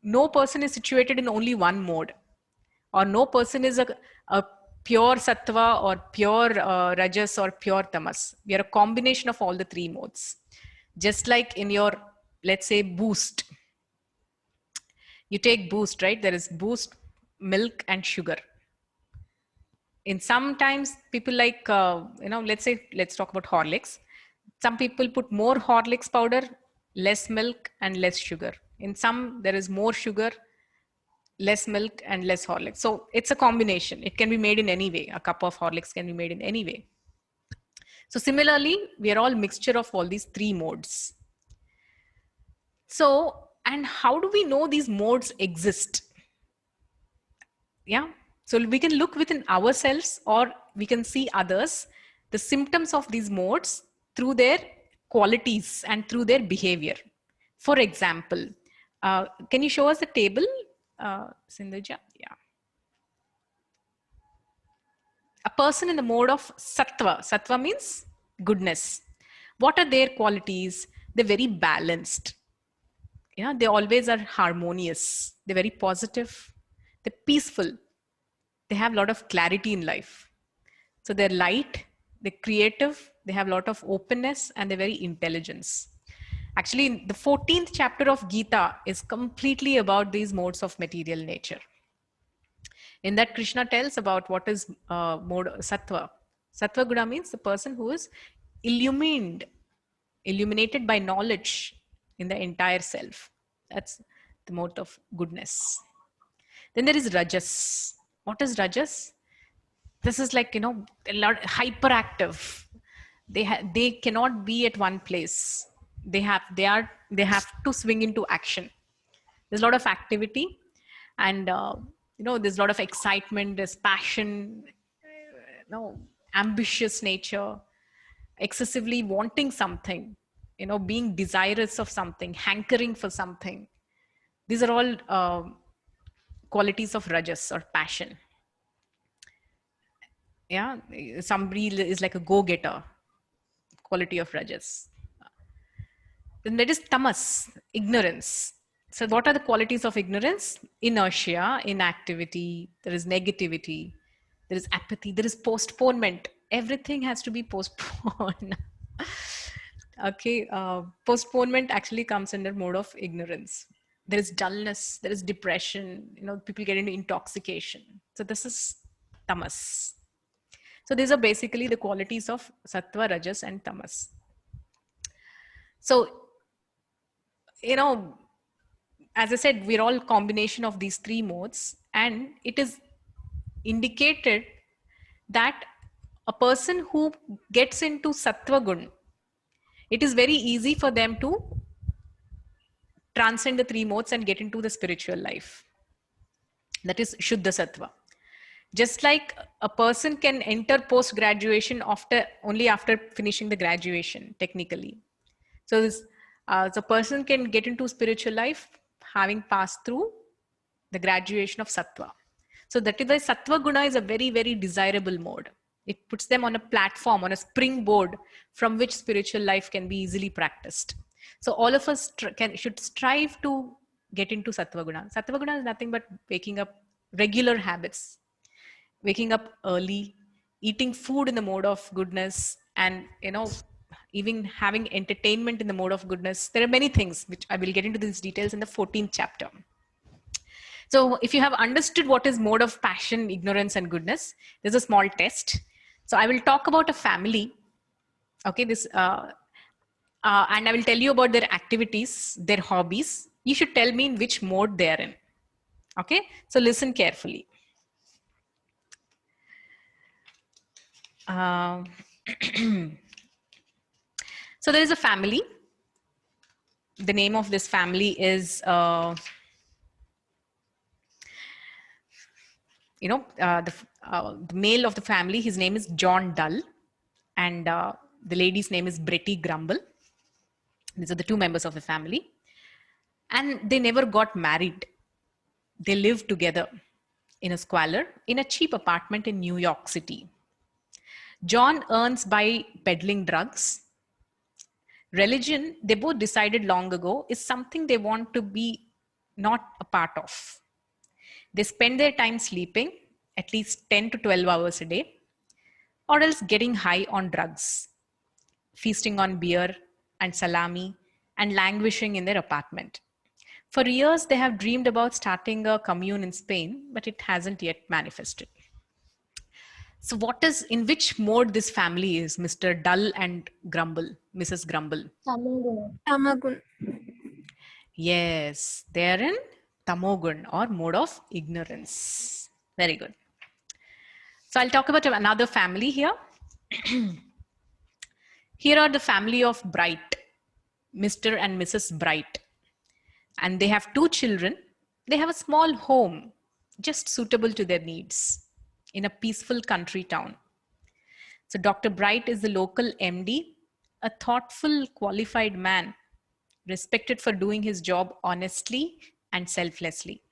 no person is situated in only one mode, or no person is a pure sattva or pure rajas or pure tamas. We are a combination of all the three modes. Just like in your, let's say, Boost. You take Boost, right? There is Boost, milk, and sugar. In sometimes people like, let's talk about Horlicks. Some people put more Horlicks powder, less milk, and less sugar. In some, there is more sugar, less milk, and less Horlicks. So it's a combination. It can be made in any way. A cup of Horlicks can be made in any way. So similarly, we are all mixture of all these three modes. So, and how do we know these modes exist? Yeah. So we can look within ourselves, or we can see others, the symptoms of these modes through their qualities and through their behavior. For example, can you show us the table, Sindhuja? Yeah. A person in the mode of sattva. Sattva means goodness. What are their qualities? They're very balanced. Yeah, they always are harmonious. They're very positive. They're peaceful. They have a lot of clarity in life. So they're light, they're creative, they have a lot of openness, and they're very intelligence. Actually, the 14th chapter of Gita is completely about these modes of material nature. In that, Krishna tells about what is mode sattva. Sattva guna means the person who is illuminated by knowledge in the entire self. That's the mode of goodness. Then there is Rajas. What is Rajas? This is like, a lot hyperactive. They cannot be at one place. They have to swing into action. There's a lot of activity, and there's a lot of excitement, there's passion, ambitious nature, excessively wanting something, being desirous of something, hankering for something. These are all qualities of rajas or passion. Yeah, somebody is like a go-getter, quality of rajas. Then there is tamas, ignorance. So what are the qualities of ignorance? Inertia, inactivity, there is negativity, there is apathy, there is postponement. Everything has to be postponed. Okay, postponement actually comes under mode of ignorance. There is dullness, there is depression, people get into intoxication. So this is tamas. So these are basically the qualities of sattva, rajas, and tamas. So, as I said, we're all combination of these three modes, and it is indicated that a person who gets into sattva gun, it is very easy for them to transcend the three modes and get into the spiritual life. That is Shuddha Sattva. Just like a person can enter post-graduation only after finishing the graduation, technically. So the person can get into spiritual life having passed through the graduation of Sattva. So that is why Sattva Guna is a very, very desirable mode. It puts them on a platform, on a springboard from which spiritual life can be easily practiced. So all of us should strive to get into Sattva Guna. Sattva Guna is nothing but waking up, regular habits, waking up early, eating food in the mode of goodness, and even having entertainment in the mode of goodness. There are many things which I will get into these details in the 14th chapter. So if you have understood what is mode of passion, ignorance, and goodness, there's a small test. So I will talk about a family. Okay, and I will tell you about their activities, their hobbies. You should tell me in which mode they are in. Okay, so listen carefully. So there is a family. The name of this family is, the male of the family, his name is John Dull, and the lady's name is Betty Grumble. These are the two members of the family. And they never got married. They lived together in a squalor in a cheap apartment in New York City. John earns by peddling drugs. Religion, they both decided long ago, is something they want to be not a part of. They spend their time sleeping at least 10 to 12 hours a day, or else getting high on drugs, feasting on beer and salami, and languishing in their apartment. For years, they have dreamed about starting a commune in Spain, but it hasn't yet manifested. So in which mode this family is, Mr. Dull and Grumble, Mrs. Grumble? Tamagun. Yes, they are in Tamogun, or mode of ignorance. Very good. So I'll talk about another family here. Here are the family of Bright, Mr. and Mrs. Bright. And they have 2 children. They have a small home, just suitable to their needs, in a peaceful country town. So Dr. Bright is the local MD, a thoughtful, qualified man, respected for doing his job honestly and selflessly.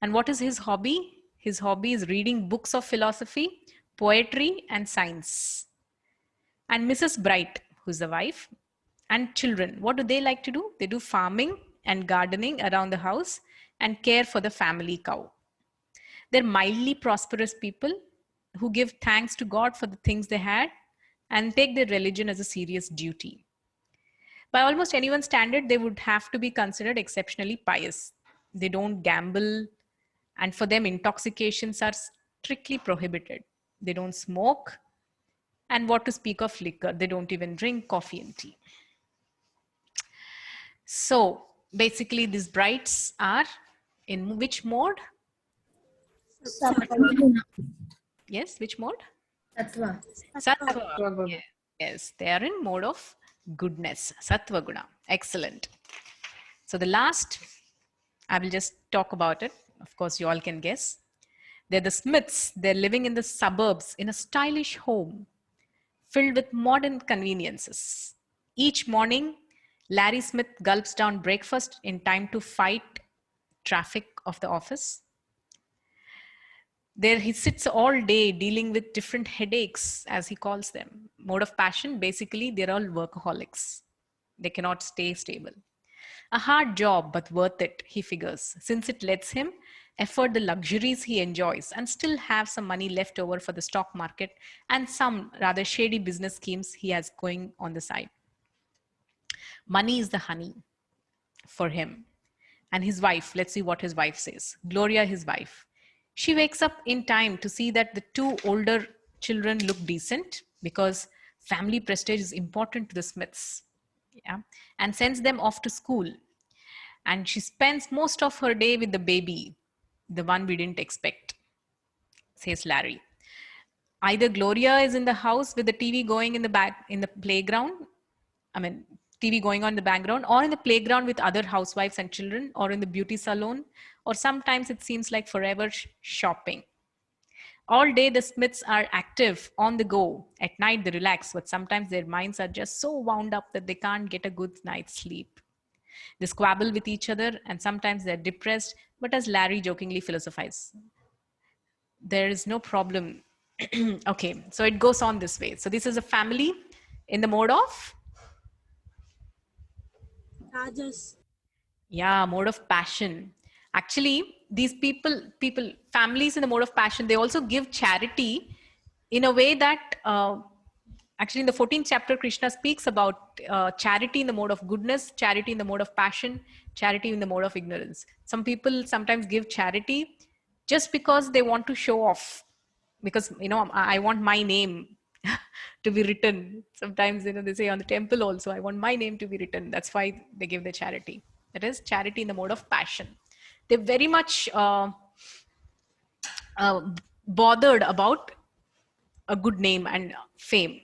And what is his hobby? His hobby is reading books of philosophy, poetry, and science. And Mrs. Bright, who's the wife, and children, what do they like to do? They do farming and gardening around the house and care for the family cow. They're mildly prosperous people who give thanks to God for the things they had and take their religion as a serious duty. By almost anyone's standard, they would have to be considered exceptionally pious. They don't gamble, and for them, intoxications are strictly prohibited. They don't smoke, and what to speak of liquor, they don't even drink coffee and tea. So basically, these brights are in which mode? Yes, which mode? Sattva. Sattva. Yes, they are in mode of goodness, Sattva Guna. Excellent. So the last I will just talk about it. Of course, you all can guess. They're the Smiths. They're living in the suburbs in a stylish home filled with modern conveniences. Each morning, Larry Smith gulps down breakfast in time to fight traffic of the office. There he sits all day dealing with different headaches, as he calls them. Mode of passion, basically, they're all workaholics. They cannot stay stable. A hard job, but worth it, he figures, since it lets him afford the luxuries he enjoys and still have some money left over for the stock market and some rather shady business schemes he has going on the side. Money is the honey for him. And his wife, let's see what his wife says. Gloria, his wife. She wakes up in time to see that the two older children look decent because family prestige is important to the Smiths. Yeah, and sends them off to school. And she spends most of her day with the baby, the one we didn't expect, says Larry. Either Gloria is in the house with the TV going in the back in the playground. I mean, TV going on in the background, or in the playground with other housewives and children, or in the beauty salon, or sometimes it seems like forever shopping. All day, the Smiths are active, on the go. At night, they relax, but sometimes their minds are just so wound up that they can't get a good night's sleep. They squabble with each other, and sometimes they're depressed, but as Larry jokingly philosophizes, there is no problem. Okay, so it goes on this way. So this is a family in the mode of? Rajas. Yeah, mode of passion. Actually, these families in the mode of passion, they also give charity in a way that actually in the 14th chapter, Krishna speaks about charity in the mode of goodness, charity in the mode of passion, charity in the mode of ignorance. Some people sometimes give charity just because they want to show off, because, I want my name to be written. Sometimes, they say on the temple also, I want my name to be written. That's why they give the charity. That is charity in the mode of passion. They're very much bothered about a good name and fame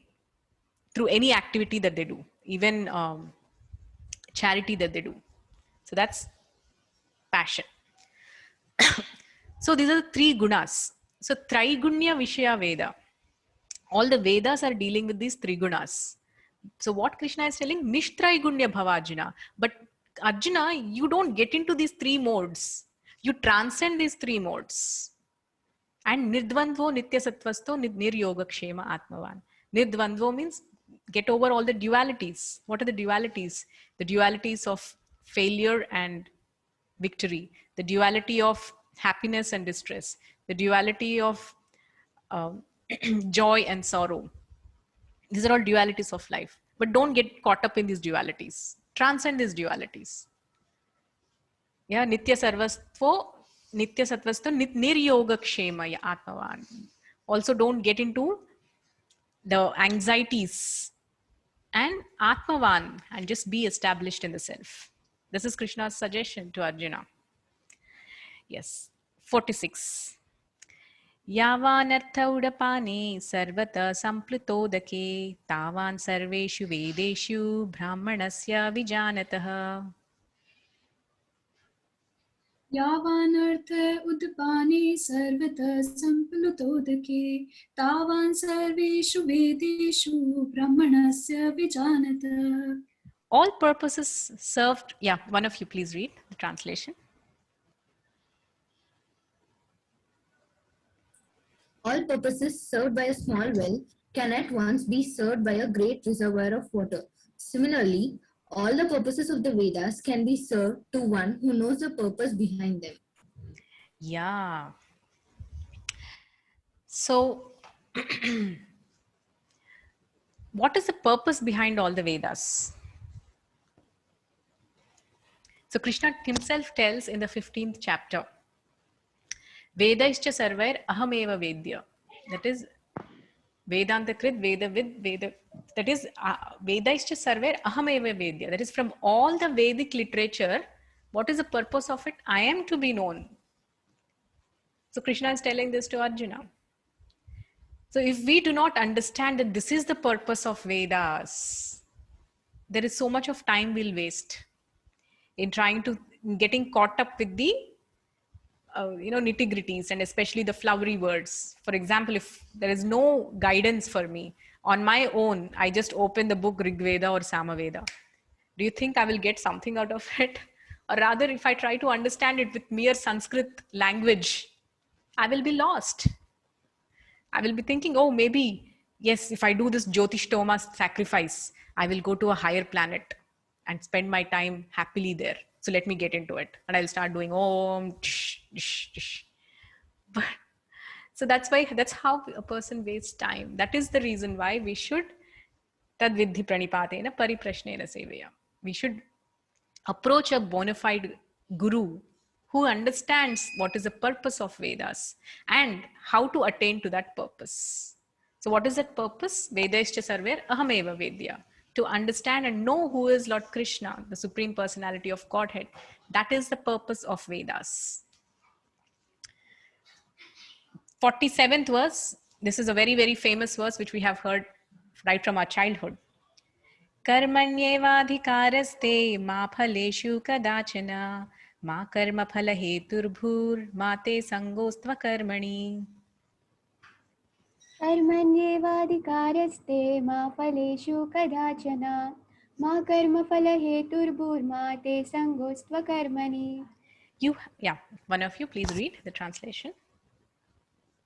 through any activity that they do, even charity that they do. So that's passion. So these are the three gunas. So Traigunya Vishaya Veda. All the Vedas are dealing with these three gunas. So what Krishna is telling, Nishtraigunya Bhava Arjuna. But Arjuna, you don't get into these three modes. You transcend these three modes. And Nirdvandvo Nitya Sattvasto Niryoga Kshema Atmavan. Nirdvandvo means get over all the dualities. What are the dualities? The dualities of failure and victory. The duality of happiness and distress. The duality of joy and sorrow. These are all dualities of life. But don't get caught up in these dualities. Transcend these dualities. Yeah, Nitya Sarvastvo, Nitya Sattvasto, Niryoga Kshema Atmavan. Also don't get into the anxieties. And Atmavan, and just be established in the self. This is Krishna's suggestion to Arjuna. Yes, 46. यावानर्थ उडपाने सर्वतः सम्प्लुतोदके तावान् सर्वेषु वेदेषु ब्राह्मणस्य विजानतः. यावानर्थ उद्पाने सर्वतः सम्प्लुतोदके तावान् सर्वेषु वेदेषु ब्राह्मणस्य विजानतः. All purposes served. Yeah, one of you please read the translation. All purposes served by a small well can at once be served by a great reservoir of water. Similarly, all the purposes of the Vedas can be served to one who knows the purpose behind them. Yeah. So, what is the purpose behind all the Vedas? So, Krishna himself tells in the 15th chapter, Vedaischa sarvair ahameva vedya. That is Vedanta krit, Veda vid, Veda. That is Vedaischa sarvair ahameva vedya. That is from all the Vedic literature, what is the purpose of it? I am to be known. So Krishna is telling this to Arjuna. So if we do not understand that this is the purpose of Vedas, there is so much of time we'll waste in trying to getting caught up with the nitty-gritties, and especially the flowery words. For example, if there is no guidance for me on my own, I just open the book Rig Veda or Samaveda. Do you think I will get something out of it? Or rather, if I try to understand it with mere Sanskrit language, I will be lost. I will be thinking, oh, maybe, yes, if I do this Jyotishtoma sacrifice, I will go to a higher planet and spend my time happily there. So let me get into it. And I'll start doing Om, tsh, tsh, tsh. But, so that's how a person wastes time. That is the reason why we should tad vidhi pranipatena pariprashnena seveya. We should approach a bona fide guru who understands what is the purpose of Vedas and how to attain to that purpose. So what is that purpose? Vedascha sarver ahameva vedya. To understand and know who is Lord Krishna, the Supreme Personality of Godhead. That is the purpose of Vedas. 47th verse. This is a very, very famous verse which we have heard right from our childhood. Karmanyevadhikaraste ma phaleshu kadachana ma karma phala heturbhur ma te sangostva karmani. कर्मण्येवाधिकारस्ते मा फलेषु कदाचन मा कर्मफलहेतुर्भूर्मा ते सङ्गोऽस्त्वकर्मणि. One of you, please read the translation.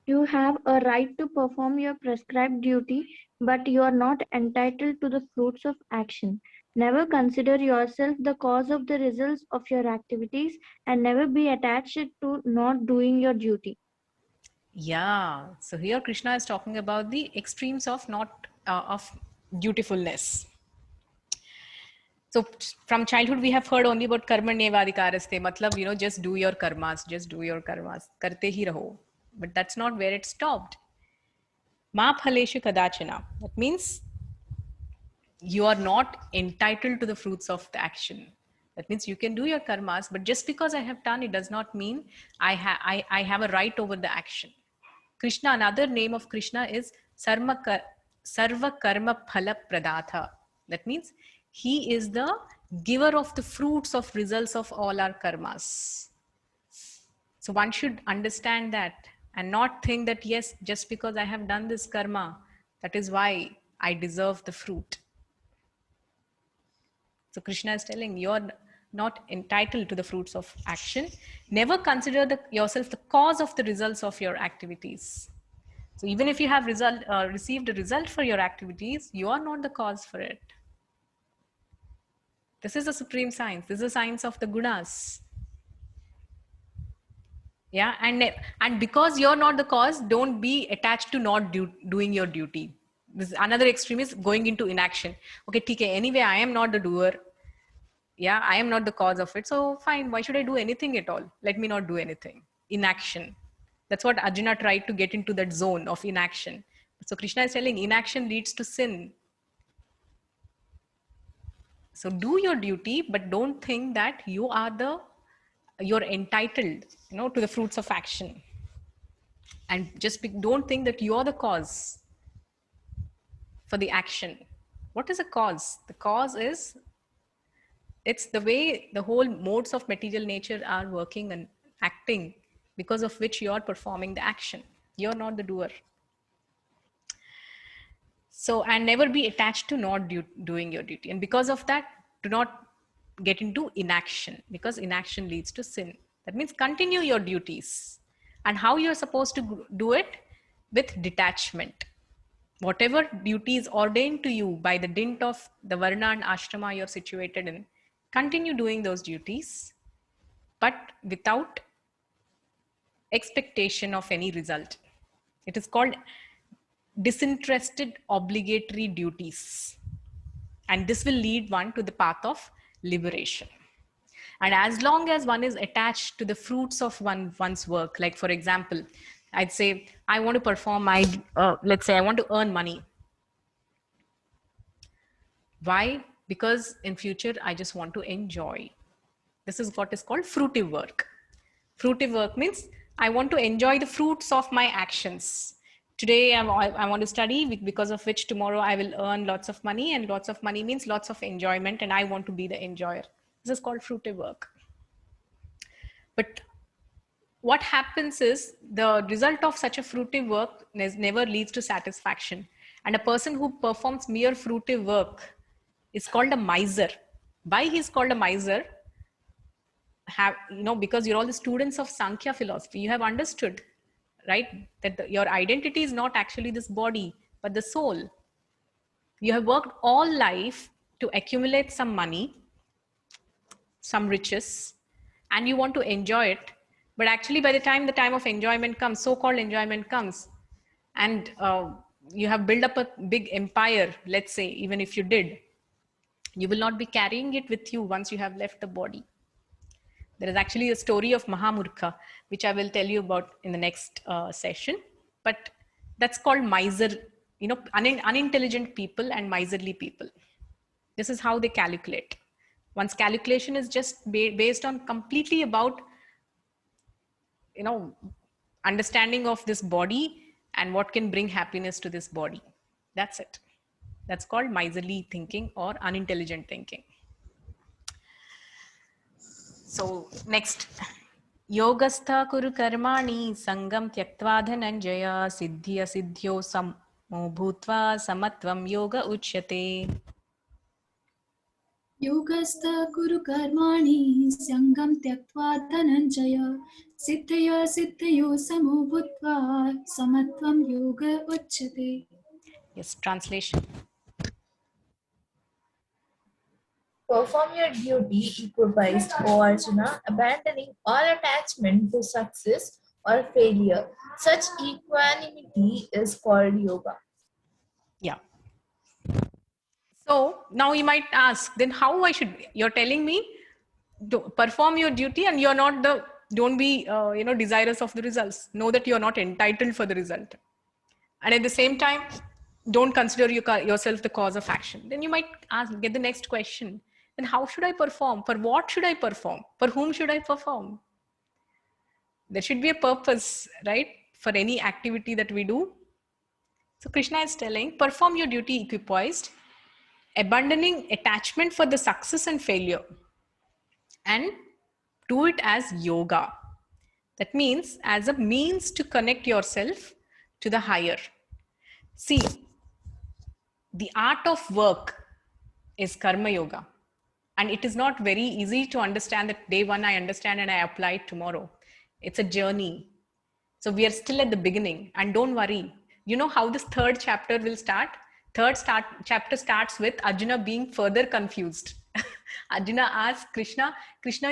You have a right to perform your prescribed duty, but you are not entitled to the fruits of action. Never consider yourself the cause of the results of your activities, and never be attached to not doing your duty. Yeah, so here Krishna is talking about the extremes of of dutifulness. So from childhood we have heard only about karmanyevadhikaraste, matlab, just do your karmas, karte hi raho. But that's not where it stopped. Ma phaleshu kadachana. That means you are not entitled to the fruits of the action. That means you can do your karmas, but just because I have done it does not mean I have a right over the action. Krishna, another name of Krishna is Sarva Karma Phala Pradatha. That means he is the giver of the fruits of results of all our karmas. So one should understand that and not think that, yes, just because I have done this karma, that is why I deserve the fruit. So Krishna is telling you're not entitled to the fruits of action. Never consider yourself the cause of the results of your activities. So even if you have received a result for your activities, you are not the cause for it. This is a supreme science. This is a science of the gunas. Yeah, and because you're not the cause, don't be attached to not doing your duty. This another extreme is going into inaction. Okay, TK, anyway, I am not the doer. Yeah, I am not the cause of it. So fine, why should I do anything at all? Let me not do anything. Inaction. That's what Arjuna tried to get into that zone of inaction. So Krishna is telling inaction leads to sin. So do your duty, but don't think that you're entitled, to the fruits of action. And just don't think that you're the cause for the action. What is a cause? The cause is, it's the way the whole modes of material nature are working and acting, because of which you're performing the action. You're not the doer. So, and never be attached to not doing your duty. And because of that, do not get into inaction, because inaction leads to sin. That means continue your duties. And how you're supposed to do it? With detachment. Whatever duty is ordained to you by the dint of the varna and ashrama you're situated in, continue doing those duties, but without expectation of any result. It is called disinterested obligatory duties. And this will lead one to the path of liberation. And as long as one is attached to the fruits of one's work, like for example, I'd say, I want to perform let's say I want to earn money. Why? Because in future, I just want to enjoy. This is what is called fruitive work. Fruitive work means I want to enjoy the fruits of my actions. Today, I want to study, because of which tomorrow I will earn lots of money, and lots of money means lots of enjoyment, and I want to be the enjoyer. This is called fruitive work. But what happens is the result of such a fruitive work never leads to satisfaction. And a person who performs mere fruitive work is called a miser. Why he's called a miser? Because you're all the students of Sankhya philosophy, you have understood, right, that your identity is not actually this body, but the soul. You have worked all life to accumulate some money, some riches, and you want to enjoy it. But actually, by the time of enjoyment comes, so-called enjoyment comes, and you have built up a big empire, let's say, even if you did, you will not be carrying it with you once you have left the body. There is actually a story of Mahamurkha, which I will tell you about in the next session. But that's called miser, unintelligent people and miserly people. This is how they calculate. One's calculation is just based on completely about, understanding of this body and what can bring happiness to this body. That's it. That's called miserly thinking or unintelligent thinking. So next, yogastha kuru karmani sangam tyaktva dhananjaya siddhya siddhyo samo bhutva samatvam yoga uchyate. Yogastha kuru karmani sangam tyaktva dhananjaya siddhya siddhyo samo bhutva samatvam yoga uchyate. Yes, translation. Perform your duty equipoised, O Arjuna, abandoning all attachment to success or failure. Such equanimity is called yoga. Yeah. So now you might ask, then how you're telling me to perform your duty and you're not don't be, desirous of the results. Know that you're not entitled for the result. And at the same time, don't consider yourself the cause of action. Then you might get the next question. Then how should I perform? For what should I perform? For whom should I perform? There should be a purpose, right? For any activity that we do. So Krishna is telling, perform your duty equipoised, abandoning attachment for the success and failure, and do it as yoga. That means as a means to connect yourself to the higher. See, the art of work is karma yoga. And it is not very easy to understand that day one I understand and I apply it tomorrow. It's a journey. So we are still at the beginning, and don't worry. You know how this third chapter will start? Chapter starts with Arjuna being further confused. Arjuna asks Krishna,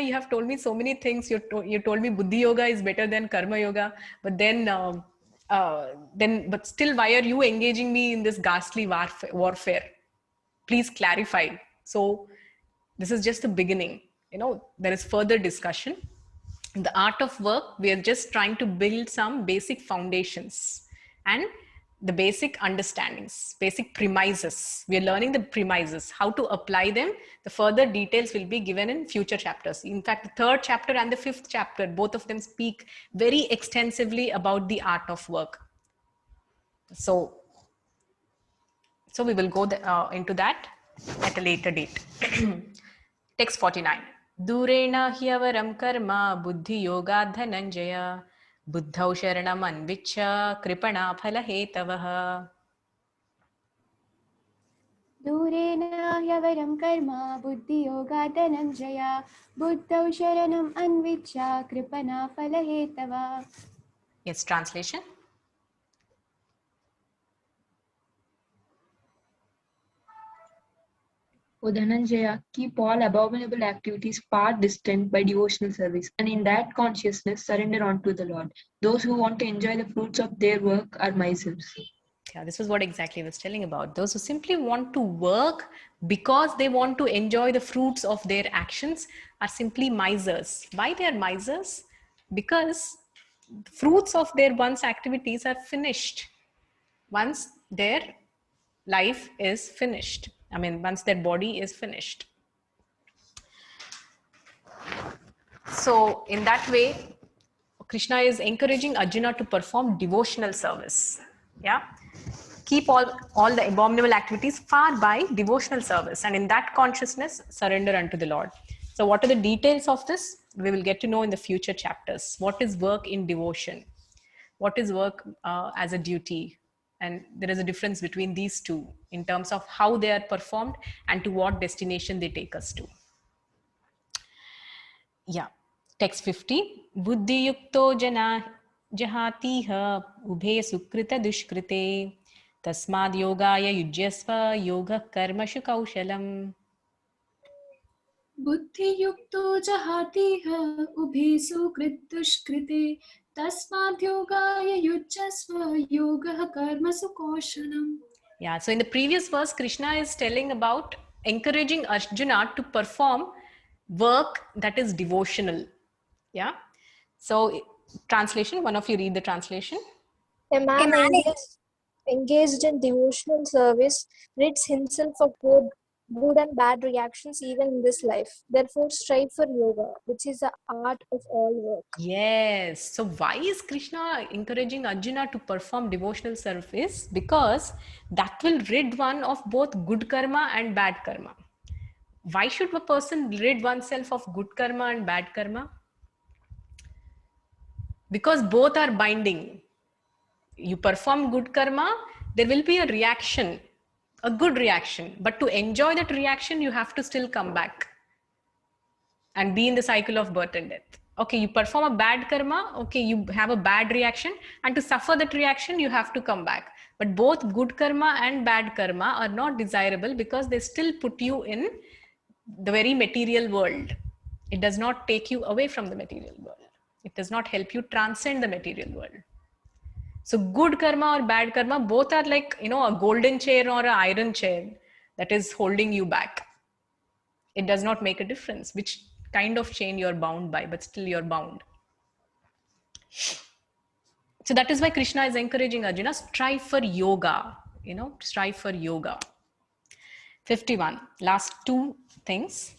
you have told me so many things. You told me Buddhi Yoga is better than Karma Yoga. But but still, why are you engaging me in this ghastly warfare? Please clarify. So this is just the beginning. There is further discussion. In the art of work, we are just trying to build some basic foundations and the basic understandings, basic premises. We are learning the premises, how to apply them. The further details will be given in future chapters. In fact, the third chapter and the fifth chapter, both of them speak very extensively about the art of work. So we will go into that at a later date. Text 49. Durena hyavaram karma buddhi yoga dhananjaya buddhau sharanam anvichya kripana phala hetavaha. Durena hyavaram karma buddhi yoga dhananjaya buddhau sharanam anvichya kripana phala hetava. Yes, translation. O Dhananjaya, keep all abominable activities far distant by devotional service, and in that consciousness surrender unto the Lord. Those who want to enjoy the fruits of their work are misers. Yeah, this is what exactly I was telling about. Those who simply want to work because they want to enjoy the fruits of their actions are simply misers. Why they are misers? Because the fruits of their one's activities are finished once their life is finished. Once their body is finished. So in that way, Krishna is encouraging Arjuna to perform devotional service. Yeah. Keep all the abominable activities far by devotional service, and in that consciousness, surrender unto the Lord. So what are the details of this? we will get to know in the future chapters. What is work in devotion? What is work as a duty? And there is a difference between these two in terms of how they are performed and to what destination they take us to. Yeah. Text 50. Buddhi yukto jana jahatiha ubhe sukrita dushkrite tasmad yogaya yujyasva yoga karmashu kaushalam. बुद्धियुक्तो जहाति उभे सुकृत दुष्कृते तस्माद् योगाय युज्यस्व योगः कर्मसु कौशलम्. Yeah, so in the previous verse, Krishna is telling about encouraging Arjuna to perform work that is devotional. Yeah. So, translation, one of you read the translation. A man engaged in devotional service rids himself of both good and bad reactions even in this life. Therefore, strive for yoga, which is the art of all work. Yes. So, why is Krishna encouraging Arjuna to perform devotional service? Because that will rid one of both good karma and bad karma. Why should a person rid oneself of good karma and bad karma? Because both are binding. You perform good karma, there will be a reaction, a good reaction. But to enjoy that reaction, you have to still come back and be in the cycle of birth and death. Okay, you perform a bad karma, okay, you have a bad reaction, and to suffer that reaction, you have to come back. But both good karma and bad karma are not desirable because they still put you in the very material world. It does not take you away from the material world. It does not help you transcend the material world. So good karma or bad karma, both are like, a golden chair or an iron chair that is holding you back. It does not make a difference which kind of chain you're bound by, but still you're bound. So that is why Krishna is encouraging Arjuna, strive for yoga, strive for yoga. 51, last two things.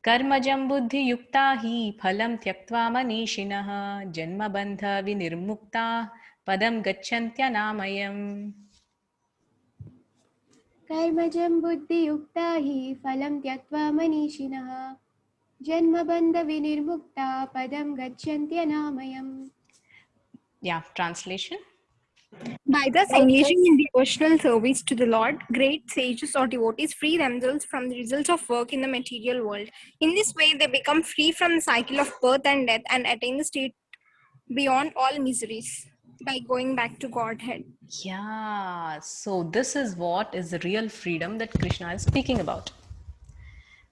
Karmajam buddhi yukta hi phalam tyaktva manishinah janma bandha vinirmukta padam gacchantya namayam. कर्मजं बुद्धियुक्ता हि फलं त्यक्त्वा मनीषिणः जन्मबन्धविनिर्मुक्ता पदं गच्छन्त्यनामयम्. Yeah, translation. By thus engaging in devotional service to the Lord, great sages or devotees free themselves from the results of work in the material world. In this way, they become free from the cycle of birth and death and attain the state beyond all miseries by going back to Godhead. Yeah, so this is what is the real freedom that Krishna is speaking about.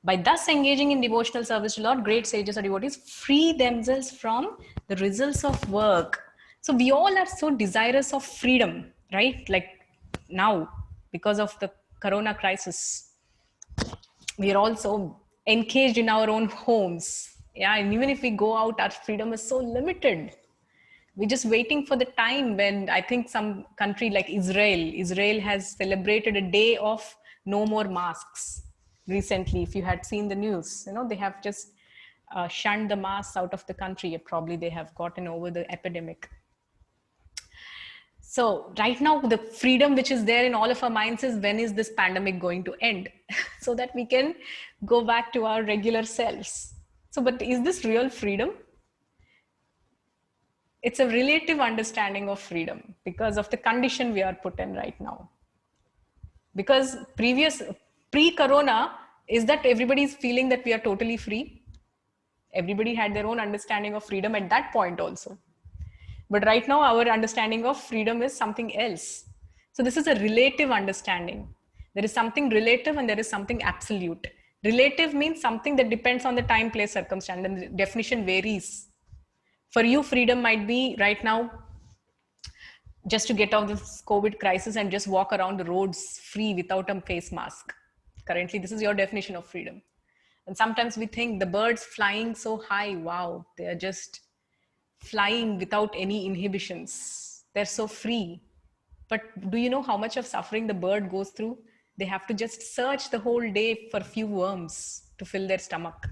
By thus engaging in devotional service to Lord, great sages or devotees free themselves from the results of work. So we all are so desirous of freedom, right? Like now, because of the corona crisis, we are also encaged in our own homes. Yeah, and even if we go out, our freedom is so limited. We're just waiting for the time when I think some country like Israel has celebrated a day of no more masks recently. If you had seen the news, they have just shunned the masks out of the country. Probably they have gotten over the epidemic. So right now, the freedom which is there in all of our minds is when is this pandemic going to end so that we can go back to our regular selves. So, but is this real freedom? It's a relative understanding of freedom because of the condition we are put in right now. Because pre-corona is that everybody is feeling that we are totally free. Everybody had their own understanding of freedom at that point also. But right now, our understanding of freedom is something else. So this is a relative understanding. There is something relative and there is something absolute. Relative means something that depends on the time, place, circumstance, and the definition varies. For you, freedom might be right now just to get out of this COVID crisis and just walk around the roads free without a face mask. Currently, this is your definition of freedom. And sometimes we think the birds flying so high, wow, they are just flying without any inhibitions. They're so free. But do you know how much of suffering the bird goes through? They have to just search the whole day for a few worms to fill their stomach.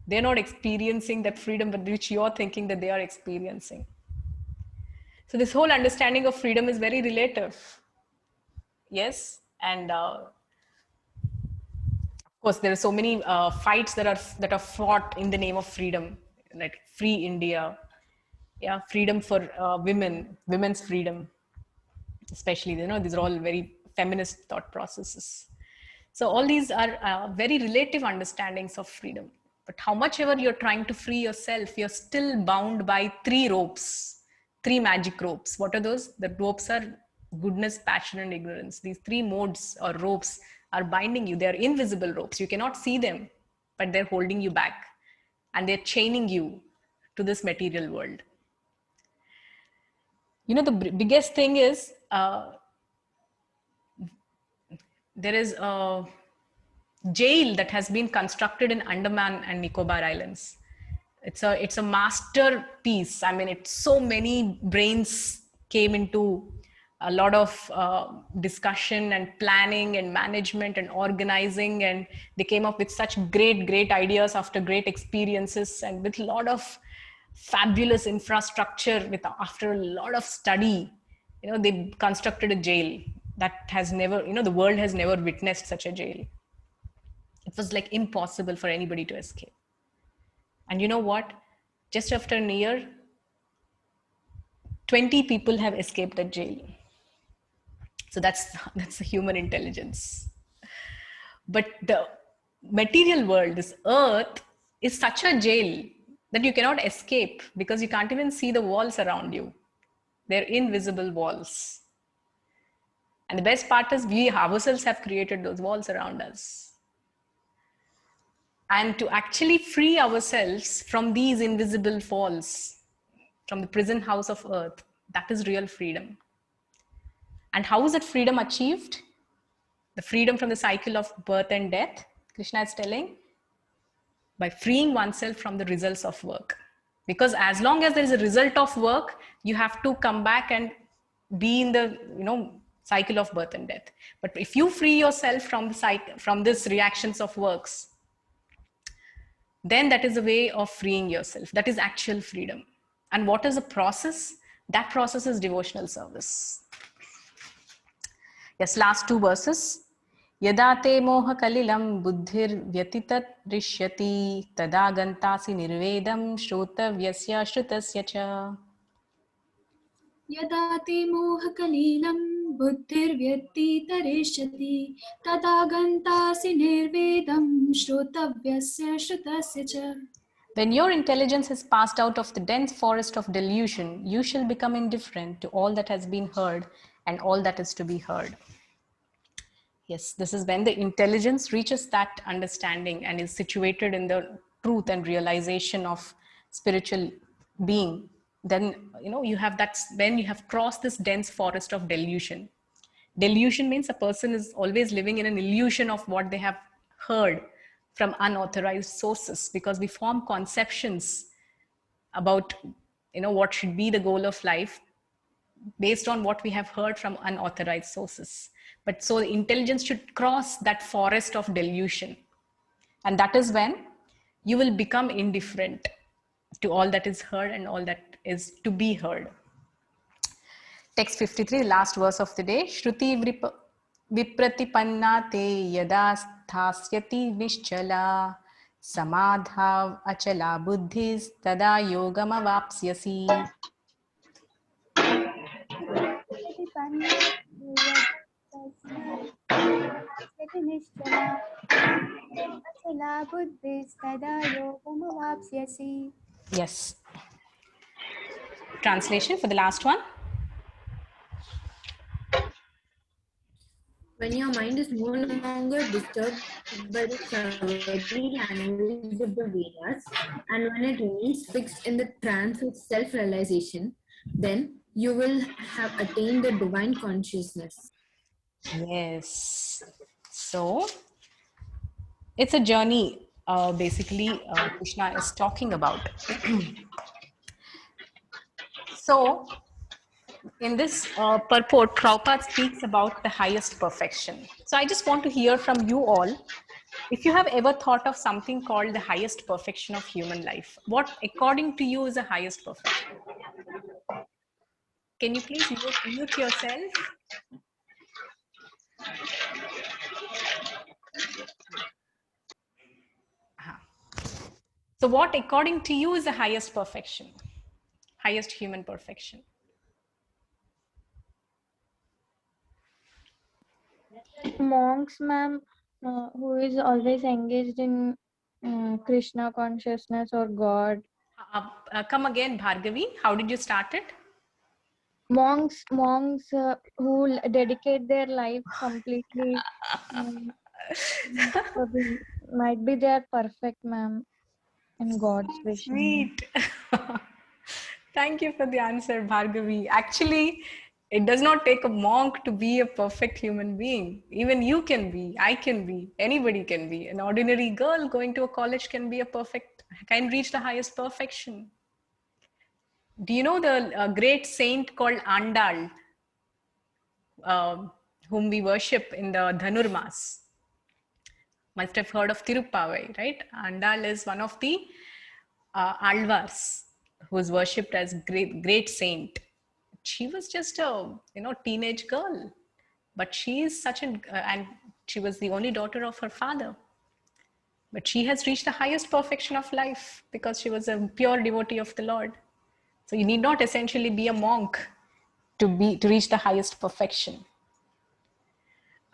They're not experiencing that freedom which you're thinking that they are experiencing. So this whole understanding of freedom is very relative. Yes, and Of course, there are so many fights that are fought in the name of freedom, like free India, yeah, freedom for women's freedom, especially. These are all very feminist thought processes. So all these are very relative understandings of freedom. But how much ever you're trying to free yourself, you're still bound by three ropes, three magic ropes. What are those? The ropes are goodness, passion, and ignorance. These three modes or ropes are binding you. They're invisible ropes. You cannot see them, but they're holding you back and they're chaining you to this material world. The biggest thing is there is a jail that has been constructed in Andaman and Nicobar Islands. It's a masterpiece. I mean, it's so many brains came into a lot of discussion and planning and management and organizing, and they came up with such great ideas after great experiences and with a lot of fabulous infrastructure. After a lot of study, they constructed a jail that has never, the world has never witnessed such a jail. It was like impossible for anybody to escape. And you know what? Just after a year, 20 people have escaped that jail. So that's the human intelligence. But the material world, this earth, is such a jail that you cannot escape because you can't even see the walls around you. They're invisible walls. And the best part is we ourselves have created those walls around us. And to actually free ourselves from these invisible walls, from the prison house of earth, that is real freedom. And how is that freedom achieved? The freedom from the cycle of birth and death, Krishna is telling, by freeing oneself from the results of work. Because as long as there is a result of work, you have to come back and be in the cycle of birth and death. But if you free yourself from these reactions of works, then that is a way of freeing yourself. That is actual freedom. And what is the process? That process is devotional service. Yes, last two verses. Yada te moha kalilam buddhir vyatitat rishyati tada gantasi nirvedam shrotavyasya shrutasya cha. यदा ते मोहकलीलं बुद्धिर्व्यतितरिष्यति तदा गन्तासि निर्वेदं श्रोतव्यस्य श्रुतस्य च. When your intelligence has passed out of the dense forest of delusion, you shall become indifferent to all that has been heard and all that is to be heard. Yes, this is when the intelligence reaches that understanding and is situated in the truth and realization of spiritual being. Then you have when you have crossed this dense forest of delusion. Delusion means a person is always living in an illusion of what they have heard from unauthorized sources, because we form conceptions about what should be the goal of life based on what we have heard from unauthorized sources. But so the intelligence should cross that forest of delusion, and that is when you will become indifferent to all that is heard and all that is to be heard. Text 53, last verse of the day. Shruti vipratipanna te yada sthasyati nischala samadhav achala buddhis tada yogam avapsyasi. Yes. Translation for the last one. When your mind is no longer disturbed by the cowardly language of the Vedas, and when it remains fixed in the trance of self-realization, then you will have attained the divine consciousness. Yes. So it's a journey, basically, Krishna is talking about. So in this purport, Prabhupada speaks about the highest perfection. So I just want to hear from you all, if you have ever thought of something called the highest perfection of human life. What, according to you, is the highest perfection? Can you please mute yourself? So what, according to you, is the highest perfection? Highest human perfection? Monks, ma'am, who is always engaged in Krishna consciousness or God. Come again, Bhargavi. How did you start it? Monks who dedicate their life completely. Might be they are perfect, ma'am, in God's vision. Sweet. Thank you for the answer, Bhargavi. Actually, it does not take a monk to be a perfect human being. Even you can be, I can be, anybody can be. An ordinary girl going to a college can be can reach the highest perfection. Do you know the great saint called Andal, whom we worship in the Dhanurmas? Must have heard of Tirupavai, right? Andal is one of the Alvars who is worshipped as great saint. She was just a teenage girl, but she is such an and she was the only daughter of her father. But she has reached the highest perfection of life because she was a pure devotee of the Lord. So you need not essentially be a monk to reach the highest perfection.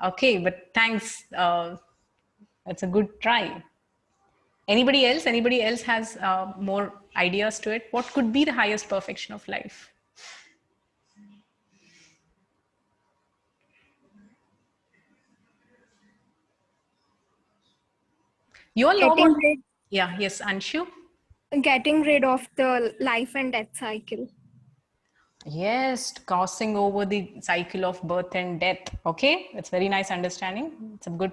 Okay, but thanks. That's a good try. Anybody else? Anybody else has more ideas to it? What could be the highest perfection of life? You all know about... Yeah, yes, Anshu? Getting rid of the life and death cycle. Yes, crossing over the cycle of birth and death. Okay, that's very nice understanding. It's a good...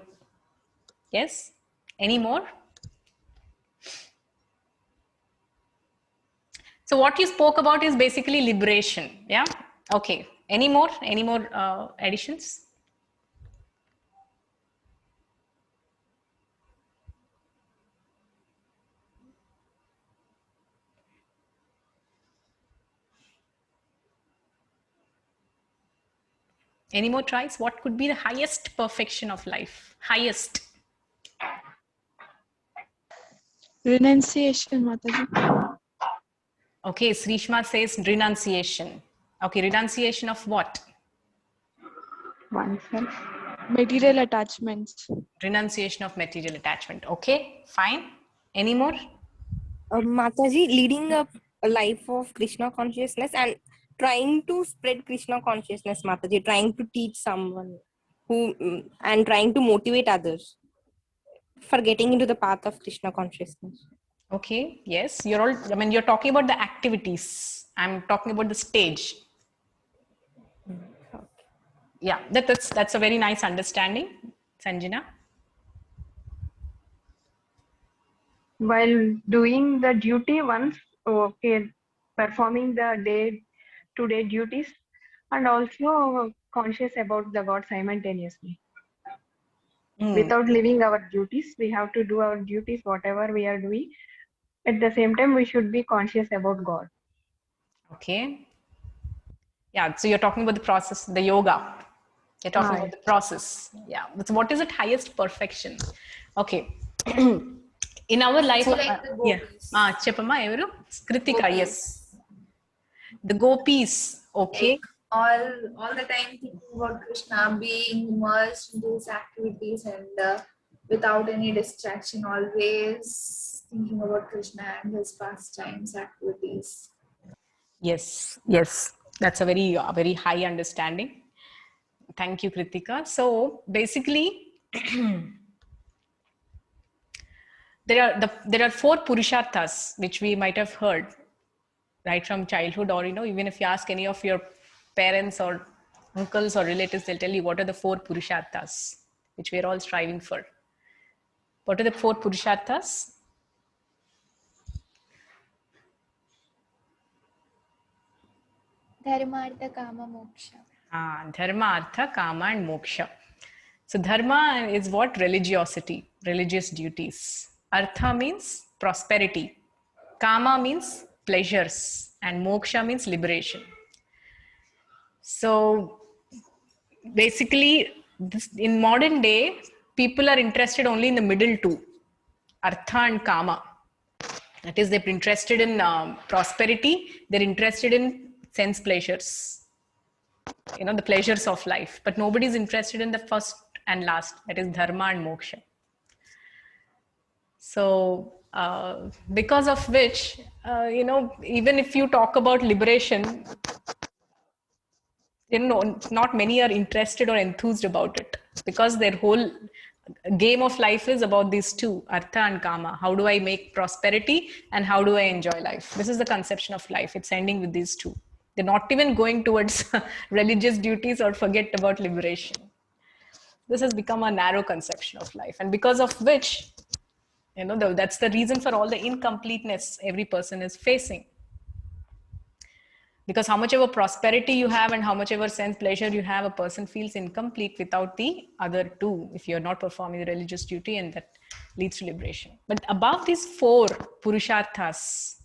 Yes? Any more? So what you spoke about is basically liberation. Yeah? Okay. Any more additions? Any more tries? What could be the highest perfection of life? Highest. Renunciation, Mataji. Okay, Srishma says renunciation. Okay, renunciation of what? Oneself. Material attachments. Renunciation of material attachment. Okay, fine. Any more? Mataji, leading a life of Krishna consciousness and trying to spread Krishna consciousness, Mataji, trying to teach someone and trying to motivate others for getting into the path of Krishna consciousness. Okay, yes, you're talking about the activities. I'm talking about the stage. Okay. Yeah, that's a very nice understanding. Sanjana? While doing the duty once, okay, performing the day-to-day duties, and also conscious about the God simultaneously. Without leaving our duties, we have to do our duties, whatever we are doing. At the same time, we should be conscious about God. Okay. Yeah, so you're talking about the process, the yoga. You're talking about the process. Yeah. So what is it? Highest perfection. Okay. In our life, So like the gopis. yeah. Chepama, evaru? Kritika, yes. The gopis. Okay. Like all the time thinking about Krishna, being immersed in these activities and without any distraction, always thinking about Krishna and his pastimes, activities. Yes, yes. That's a very high understanding. Thank you, Kritika. So basically, there are 4 purusharthas which we might have heard right from childhood, or even if you ask any of your parents or uncles or relatives, they'll tell you what are the 4 purusharthas which we are all striving for. What are the 4 purusharthas? Dharma, Artha, Kama, Moksha. Dharma, Artha, Kama and Moksha. So dharma is what? Religiosity, religious duties. Artha means prosperity. Kama means pleasures. And moksha means liberation. So basically, in modern day, people are interested only in the middle two, Artha and Kama. That is, they're interested in prosperity, they're interested in sense pleasures, the pleasures of life, but nobody's interested in the first and last, that is dharma and moksha. So because of which, even if you talk about liberation, not many are interested or enthused about it, because their whole game of life is about these two, artha and kama. How do I make prosperity and how do I enjoy life? This is the conception of life. It's ending with these two. They're not even going towards religious duties or forget about liberation. This has become a narrow conception of life, and because of which, that's the reason for all the incompleteness every person is facing. Because how much ever prosperity you have and how much ever sense pleasure you have, a person feels incomplete without the other two, if you're not performing the religious duty, and that leads to liberation. But above these 4 purusharthas,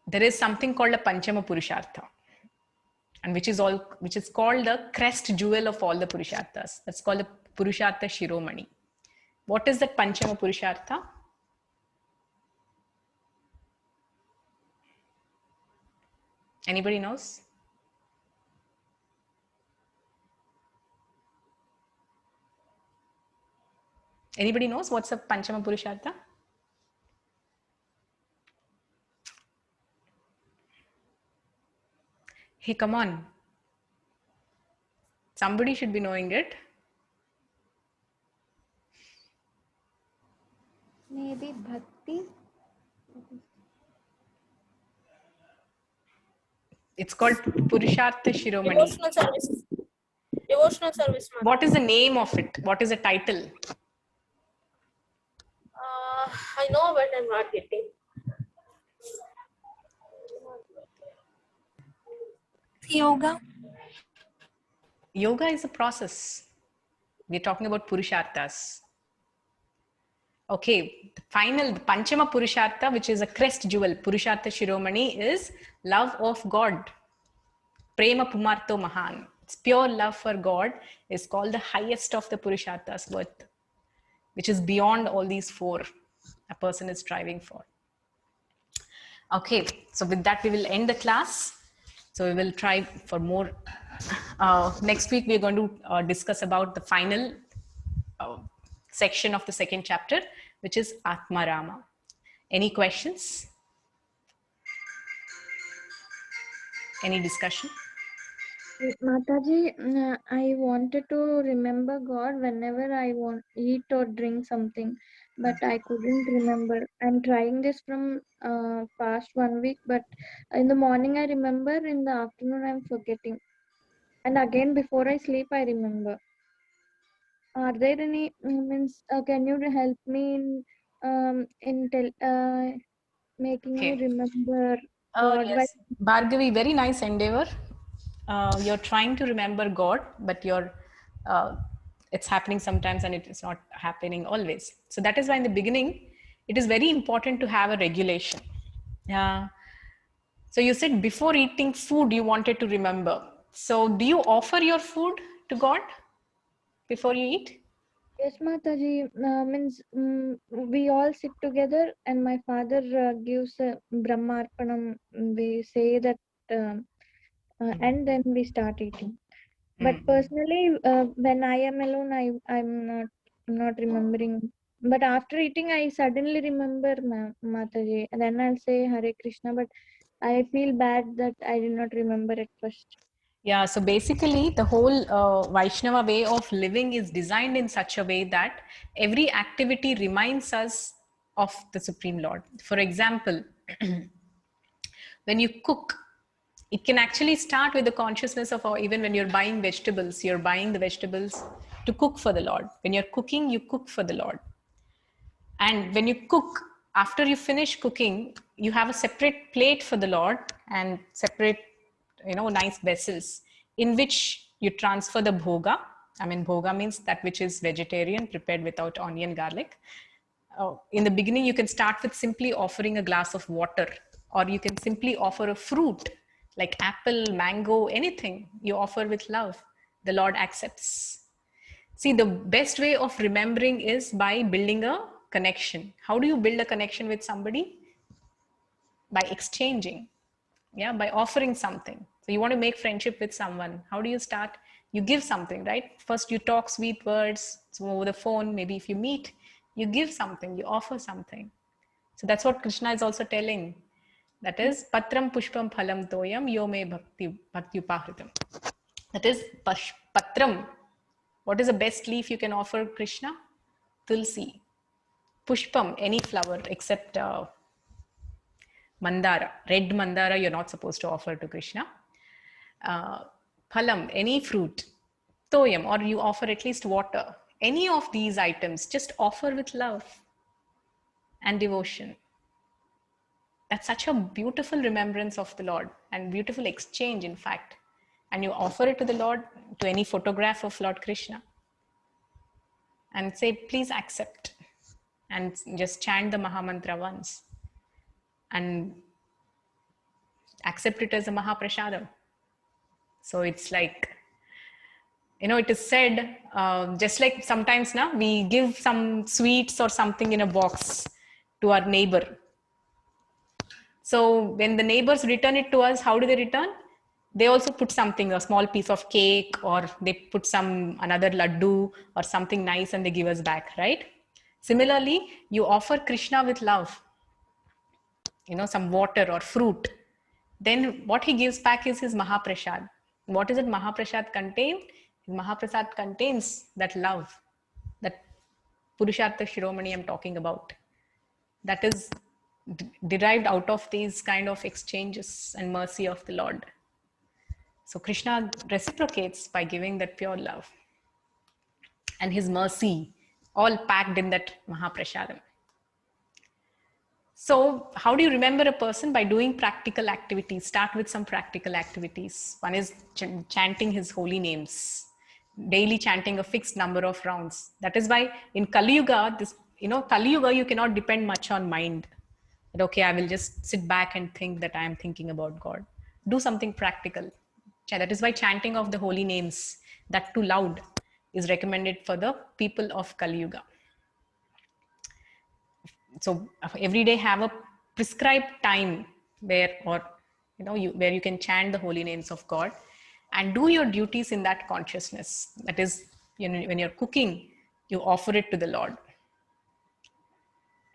there is something called a Panchama Purushartha, and which is called the crest jewel of all the Purusharthas. That's called the Purushartha Shiromani. What is that Panchama Purushartha? Anybody knows? Anybody knows what's a Panchama Purushartha? Hey, come on. Somebody should be knowing it. Maybe bhakti. It's called Purushartha Shiromani. Devotional service. Devotional service. What is the name of it? What is the title? I know, but I'm not getting. Yoga. Yoga is a process. We're talking about Purusharthas. Okay, the Panchama Purushartha, which is a crest jewel, Purushartha Shiromani, is love of God. Prema Pumarto Mahan. It's pure love for God, is called the highest of the Purusharthas worth, which is beyond all these 4 a person is striving for. Okay, so with that we will end the class. So we will try for more. Next week we are going to discuss about the final section of the 2nd chapter, which is Atma Rama. Any questions? Any discussion? Mataji, I wanted to remember God whenever I want eat or drink something, but I couldn't remember. I'm trying this from past 1 week, but in the morning I remember, in the afternoon I'm forgetting, and again before I sleep I remember. Are there any can you help me in making me remember God? Yes, Bhargavi, very nice endeavor. You're trying to remember God, but it's happening sometimes and it is not happening always. So that is why in the beginning, it is very important to have a regulation. So you said before eating food, you wanted to remember. So do you offer your food to God before you eat? Yes, Mataji. We all sit together and my father gives Brahmarpanam. We say that and then we start eating. But personally, when I am alone, I'm not remembering. But after eating, I suddenly remember Mataji. And then I'll say Hare Krishna. But I feel bad that I did not remember at first. Yeah, so basically the whole Vaishnava way of living is designed in such a way that every activity reminds us of the Supreme Lord. For example, when you cook, it can actually start with the consciousness of, even when you're buying vegetables, you're buying the vegetables to cook for the Lord. When you're cooking, you cook for the Lord. And when you cook, after you finish cooking, you have a separate plate for the Lord and separate, nice vessels in which you transfer the bhoga. I mean, bhoga means that which is vegetarian, prepared without onion, garlic. In the beginning, you can start with simply offering a glass of water, or you can simply offer a fruit like apple, mango, anything you offer with love. The Lord accepts. See, the best way of remembering is by building a connection. How do you build a connection with somebody? By exchanging, yeah, by offering something. So you want to make friendship with someone. How do you start? You give something, right? First you talk sweet words. So over the phone, maybe if you meet, you give something, you offer something. So that's what Krishna is also telling. That is patram pushpam phalam toyam yo me bhakti upahritam. That is patram. What is the best leaf you can offer Krishna? Tulsi. Pushpam, any flower except mandara. Red mandara you're not supposed to offer to Krishna. Phalam, any fruit. Toyam, or you offer at least water. Any of these items, just offer with love and devotion. That's such a beautiful remembrance of the Lord and beautiful exchange, in fact. And you offer it to the Lord, to any photograph of Lord Krishna, and say, please accept. And just chant the Mahamantra once and accept it as a Mahaprasadam. So it's like, it is said, just like sometimes now we give some sweets or something in a box to our neighbor. So when the neighbors return it to us, how do they return? They also put something, a small piece of cake, or they put another laddu or something nice and they give us back, right? Similarly, you offer Krishna with love, some water or fruit. Then what he gives back is his Mahaprasad. What does it Mahaprasad contain? Mahaprasad contains that love, that Purushartha Shiromani I'm talking about. That is derived out of these kind of exchanges and mercy of the Lord. So Krishna reciprocates by giving that pure love and his mercy, all packed in that Mahaprasadam. So how do you remember a person? By doing practical activities. Start with some practical activities. One is chanting his holy names, daily chanting a fixed number of rounds. That is why in Kali Yuga, Kali Yuga, you cannot depend much on mind. That, okay, I will just sit back and think that I am thinking about God. Do something practical. That is why chanting of the holy names, that too loud, is recommended for the people of Kali Yuga. So every day have a prescribed time where you can chant the holy names of God and do your duties in that consciousness. That is, when you're cooking, you offer it to the Lord.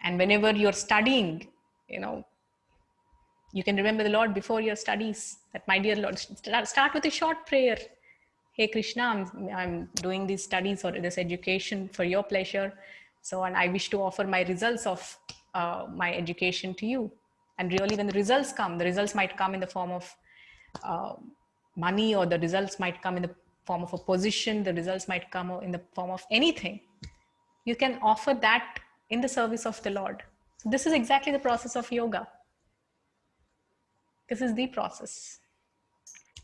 And whenever you're studying, you can remember the Lord before your studies. That, my dear Lord, start with a short prayer. Hey Krishna, I'm doing these studies or this education for your pleasure. So, and I wish to offer my results of my education to you. And really, when the results come, the results might come in the form of money, or the results might come in the form of a position. The results might come in the form of anything. You can offer that in the service of the Lord. So this is exactly the process of yoga. This is the process.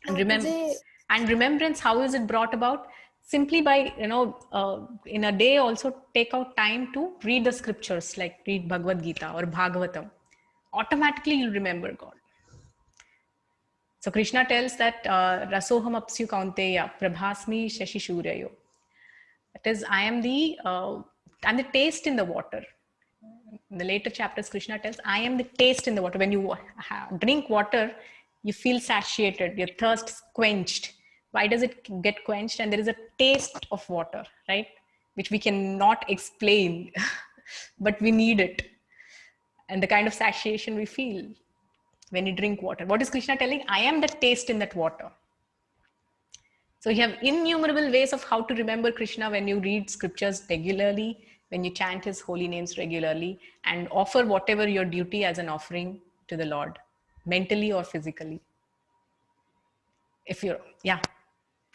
And remembrance, how is it brought about? Simply by, in a day also take out time to read the scriptures, like read Bhagavad Gita or Bhagavatam. Automatically you'll remember God. So Krishna tells that Rasoham apsyu kaunteya prabhasmi shashi shuryayo. That is, I am the taste in the water. In the later chapters, Krishna tells, I am the taste in the water. When you drink water, you feel satiated, your thirst is quenched. Why does it get quenched? And there is a taste of water, right? Which we cannot explain, but we need it. And the kind of satiation we feel when you drink water. What is Krishna telling? I am the taste in that water. So you have innumerable ways of how to remember Krishna when you read scriptures regularly, when you chant his holy names regularly, and offer whatever your duty as an offering to the Lord, mentally or physically.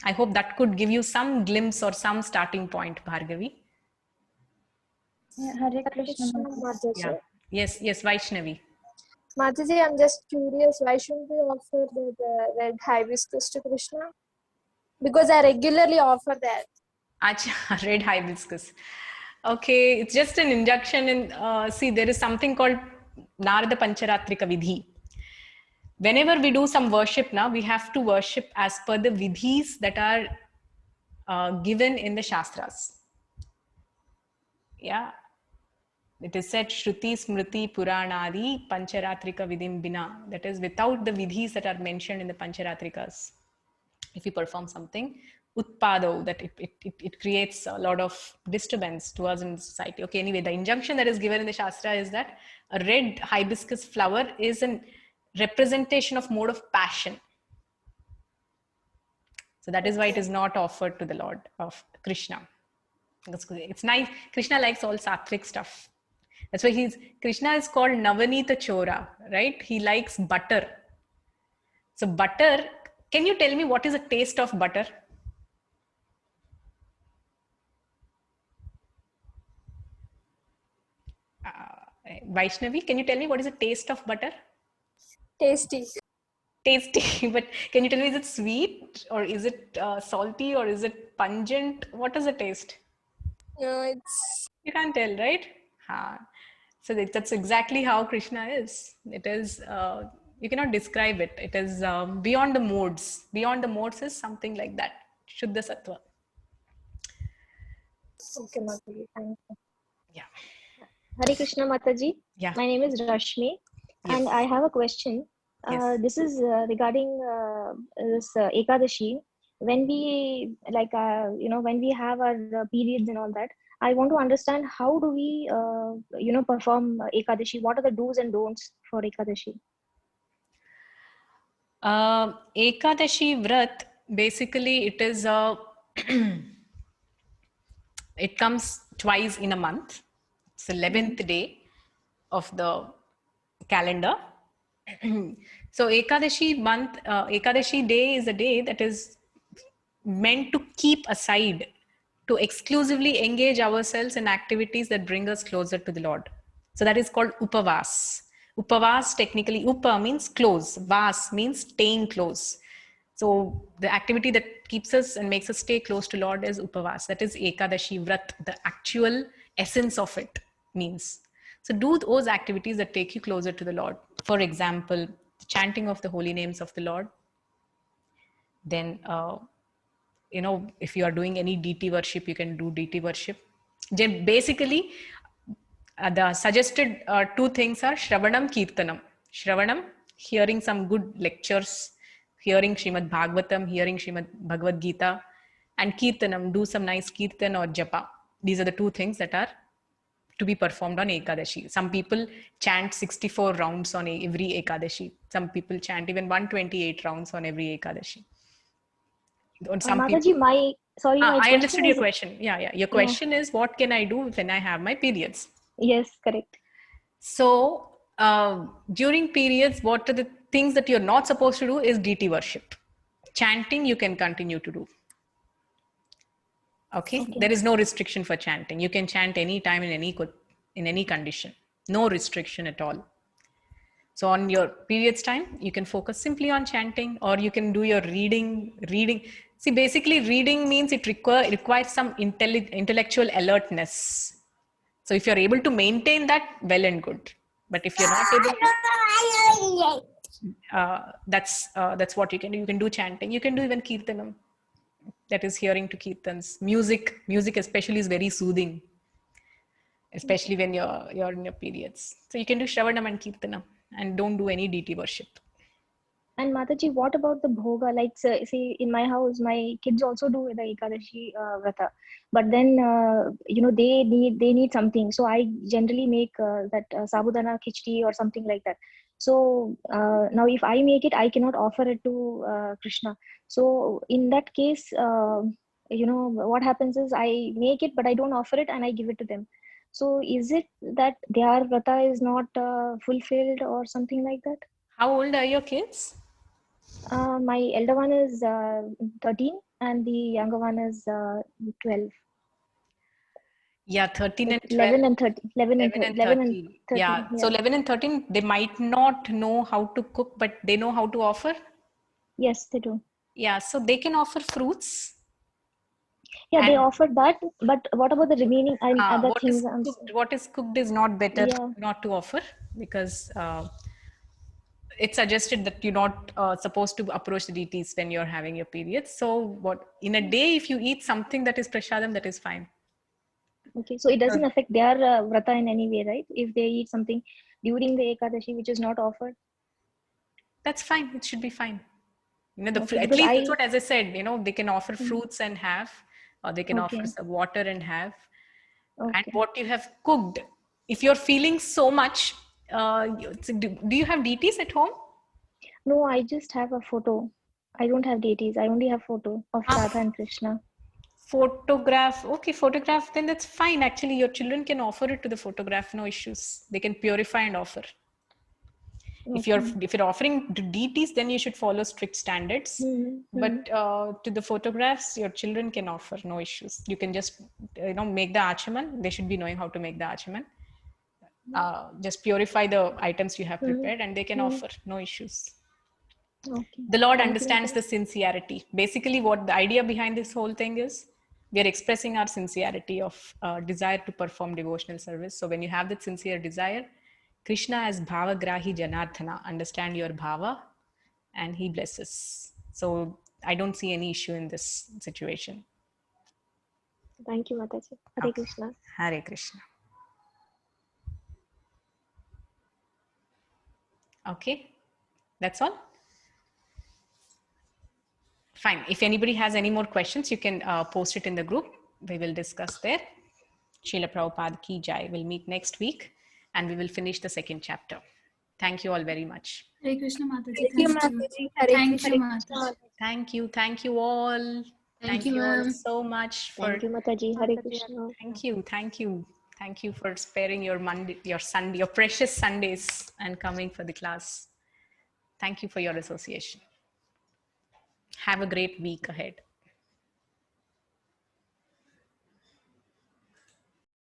I hope that could give you some glimpse or some starting point, Bhargavi. Hare Krishna. Yeah. Yes, Vaishnavi. Mataji, I'm just curious, why shouldn't we offer the red hibiscus to Krishna? Because I regularly offer that. Acha, red hibiscus. Okay, it's just an induction in, see, there is something called Narada Pancharatrika Vidhi. Whenever we do some worship now, we have to worship as per the vidhis that are given in the Shastras. Yeah. It is said, Shruti Smriti Puranadi Pancharatrika Vidim Bina. That is, without the vidhis that are mentioned in the Pancharatrikas. If you perform something, utpado, that it creates a lot of disturbance to us in society. Okay, anyway, the injunction that is given in the Shastra is that a red hibiscus flower is a representation of mode of passion. So that is why it is not offered to the Lord of Krishna. It's nice. Krishna likes all sattvic stuff. That's why Krishna is called Navanita Chora, right? He likes butter. So butter, can you tell me what is the taste of butter? Vaishnavi, can you tell me what is the taste of butter? Tasty. Tasty, but can you tell me, is it sweet or is it salty or is it pungent? What is the taste? No, it's... You can't tell, right? So that's exactly how Krishna is. It is, you cannot describe it. It is beyond the modes. Beyond the modes is something like that. Shuddha Sattva. Okay, Mataji. Thank you. Yeah. Hare Krishna, Mataji. Yeah. My name is Rashmi, Yes. and I have a question. Yes. This is regarding this Ekadashi. When we when we have our periods and all that, I want to understand how do we perform Ekadashi. What are the do's and don'ts for Ekadashi? Ekadashi Vrat, basically it is a it comes twice in a month. It's the 11th day of the calendar. So Ekadashi month, Ekadashi day is a day that is meant to keep aside, to exclusively engage ourselves in activities that bring us closer to the Lord. So that is called Upavas. Upavas, technically, Upa means close, Vas means staying close. So the activity that keeps us and makes us stay close to Lord is Upavas. That is Ekadashi Vrat, the actual essence of it means. So do those activities that take you closer to the Lord. For example, the chanting of the holy names of the Lord. Then, if you are doing any deity worship, you can do deity worship. Basically, the suggested two things are Shravanam, Kirtanam. Shravanam, hearing some good lectures, hearing Srimad Bhagavatam, hearing Srimad Bhagavad Gita, and Kirtanam, do some nice Kirtan or Japa. These are the two things that are to be performed on Ekadashi. Some people chant 64 rounds on every Ekadashi. Some people chant even 128 rounds on every Ekadashi. Mataji, my I understood your question. Yeah. Your question is, what can I do when I have my periods? Yes, correct. So during periods, what are the things that you're not supposed to do is deity worship. Chanting, you can continue to do. Okay? There is no restriction for chanting. You can chant anytime in any condition. No restriction at all. So on your periods time, you can focus simply on chanting, or you can do your reading. See, basically reading means it requires some intellectual alertness. So if you're able to maintain that, well and good. But if you're not able to, that's what you can do. You can do chanting. You can do even kirtanam. That is hearing to kirtans. Music especially is very soothing, especially when you're in your periods. So you can do Shravanam and Kirtanam, and don't do any deity worship. And Mataji, what about the bhoga? Like, see, in my house, my kids also do the Ekadashi Vrata, but then they need something. So I generally make that sabudana khichdi or something like that. So now, if I make it, I cannot offer it to Krishna. So in that case, what happens is I make it, but I don't offer it, and I give it to them. So is it that their vrata is not fulfilled or something like that? How old are your kids? My elder one is 13 and the younger one is 12. Yeah, 13 and 12. 11 and 13. 11 and 13. Yeah, so 11 and 13, they might not know how to cook, but they know how to offer. Yes, they do. Yeah, so they can offer fruits. Yeah, they offer that, but what about the remaining other things? What is cooked is not better not to offer, because it's suggested that you're not supposed to approach the deities when you're having your periods. So in a day, if you eat something that is prasadam, that is fine. Okay, so it doesn't affect their vrata in any way, right? If they eat something during the Ekadashi which is not offered. That's fine. It should be fine. You know, Okay, at because least that's what, as I said, you know, they can offer Mhm. fruits and have, or they can offer Okay. some water and have. And Okay. what you have cooked, if you're feeling so much, do you have deities at home? No, I just have a photo. I don't have deities. I only have photo of Radha and Krishna. Photograph, okay, photograph, then that's fine. Actually, your children can offer it to the photograph, no issues. They can purify and offer. If you're offering to deities, then you should follow strict standards. But to the photographs, your children can offer, no issues. You can just make the achaman. They should be knowing how to make the achaman. Just purify the items you have prepared, and they can offer, no issues. Okay. The Lord Thank you, understands the sincerity. Basically, what the idea behind this whole thing is, we are expressing our sincerity of desire to perform devotional service. So when you have that sincere desire, Krishna as Bhava Grahi Janardhana, understand your Bhava, and he blesses. So I don't see any issue in this situation. Thank you, Mataji. Hare Krishna. Hare Krishna. Okay, that's all. Fine. If anybody has any more questions, you can post it in the group. We will discuss there. Srila Prabhupada Ki Jai. We'll meet next week and we will finish the second chapter. Thank you all very much. Hare Krishna Mataji. Thank you, Mataji. Hare Thank Krishna. you, Mataji. Thank you. Thank you all. Thank you, all ma'am. so much for. Thank you, Mataji. Hare Krishna. Thank you. Thank you. Thank you for sparing your Monday, your Sunday, your precious Sundays and coming for the class. Thank you for your association. Have a great week ahead.